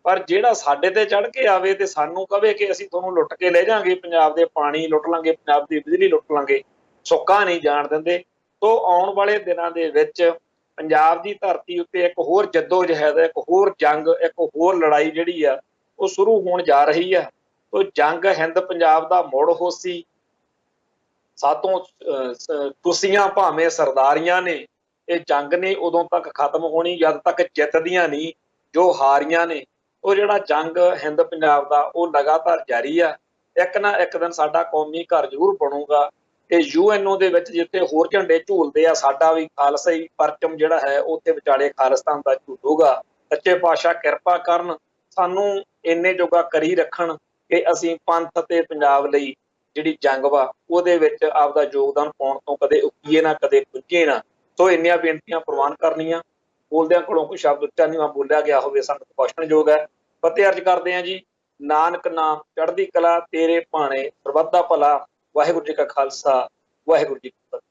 ਪਰ ਜਿਹੜਾ ਸਾਡੇ ਤੇ ਚੜ੍ਹ ਕੇ ਆਵੇ ਤੇ ਸਾਨੂੰ ਕਵੇ ਕਿ ਅਸੀਂ ਤੁਹਾਨੂੰ ਲੁੱਟ ਕੇ ਲੈ ਜਾਾਂਗੇ, ਪੰਜਾਬ ਦੇ ਪਾਣੀ ਲੁੱਟ ਲਾਂਗੇ, ਪੰਜਾਬ ਦੀ ਬਿਜਲੀ ਲੁੱਟ ਲਾਂਗੇ, ਸੁੱਕਾ ਨਹੀਂ ਜਾਣ ਦਿੰਦੇ। ਤੋਂ ਆਉਣ ਵਾਲੇ ਦਿਨਾਂ ਦੇ ਵਿੱਚ ਪੰਜਾਬ ਦੀ ਧਰਤੀ ਉੱਤੇ ਇੱਕ ਹੋਰ ਜੱਦੋ-ਜਹਿਦ, ਇੱਕ ਹੋਰ ਜੰਗ, ਇੱਕ ਹੋਰ ਲੜਾਈ ਜਿਹੜੀ ਆ ਉਹ ਸ਼ੁਰੂ ਹੋਣ ਜਾ ਰਹੀ ਆ। ਤੋਂ ਜੰਗ ਹਿੰਦ ਪੰਜਾਬ ਦਾ ਮੁੜ ਹੋਸੀ, ਸਾਤੋਂ ਤੁਸੀਆਂ ਭਾਵੇਂ ਸਰਦਾਰੀਆਂ ਨੇ, ਇਹ ਜੰਗ ਨੇ ਉਦੋਂ ਤੱਕ ਖਤਮ ਹੋਣੀ ਜਦ ਤੱਕ ਜਿੱਤਦੀਆਂ ਨਹੀਂ ਜੋ ਹਾਰੀਆਂ ਨੇ। ਉਹ ਜਿਹੜਾ ਜੰਗ ਹਿੰਦ ਪੰਜਾਬ ਦਾ ਉਹ ਲਗਾਤਾਰ ਜਾਰੀ ਆ। ਇੱਕ ਨਾ ਇੱਕ ਦਿਨ ਸਾਡਾ ਕੌਮੀ ਘਰ ਜ਼ਰੂਰ ਬਣੂਗਾ। ਇਹ UNO ਦੇ ਵਿੱਚ ਜਿੱਥੇ ਹੋਰ ਝੰਡੇ ਝੂਲਦੇ ਆ, ਸਾਡਾ ਵੀ ਖਾਲਸਾਈ ਪਰਚਮ ਜਿਹੜਾ ਹੈ ਉੱਥੇ ਵਿਚਾਲੇ ਖਾਲਿਸਤਾਨ ਦਾ ਝੂਲੂਗਾ। ਸੱਚੇ ਪਾਤਸ਼ਾਹ ਕਿਰਪਾ ਕਰਨ, ਸਾਨੂੰ ਇੰਨੇ ਜੋਗਾ ਕਰੀ ਰੱਖਣ ਕਿ ਅਸੀਂ ਪੰਥ ਤੇ ਪੰਜਾਬ ਲਈ ਜਿਹੜੀ ਜੰਗ ਵਾ ਉਹਦੇ ਵਿੱਚ ਆਪਦਾ ਯੋਗਦਾਨ ਪਾਉਣ ਤੋਂ ਕਦੇ ਉਕੀਏ ਨਾ, ਕਦੇ ਪੁੱਜੇ ਨਾ। ਸੋ ਇੰਨੀਆਂ ਬੇਨਤੀਆਂ ਪ੍ਰਵਾਨ ਕਰਨੀਆਂ। ਬੋਲਦਿਆਂ ਕੋਲੋਂ ਕੋਈ ਸ਼ਬਦ ਉੱਚਾ ਨੀਵਾਂ ਬੋਲਿਆ ਗਿਆ ਹੋਵੇ ਸਾਨੂੰ ਪੁੱਛਣਯੋਗ ਹੈ। ਫਤਿਹ ਅਰਜ ਕਰਦੇ ਹਾਂ ਜੀ। ਨਾਨਕ ਨਾਮ ਚੜ੍ਹਦੀ ਕਲਾ ਤੇਰੇ ਭਾਣੇ, ਸਰਬੱਤ ਦਾ ਭਲਾ। ਵਾਹਿਗੁਰੂ ਜੀ ਕਾ ਖਾਲਸਾ, ਵਾਹਿਗੁਰੂ ਜੀ ਕੀ ਫਤਿਹ।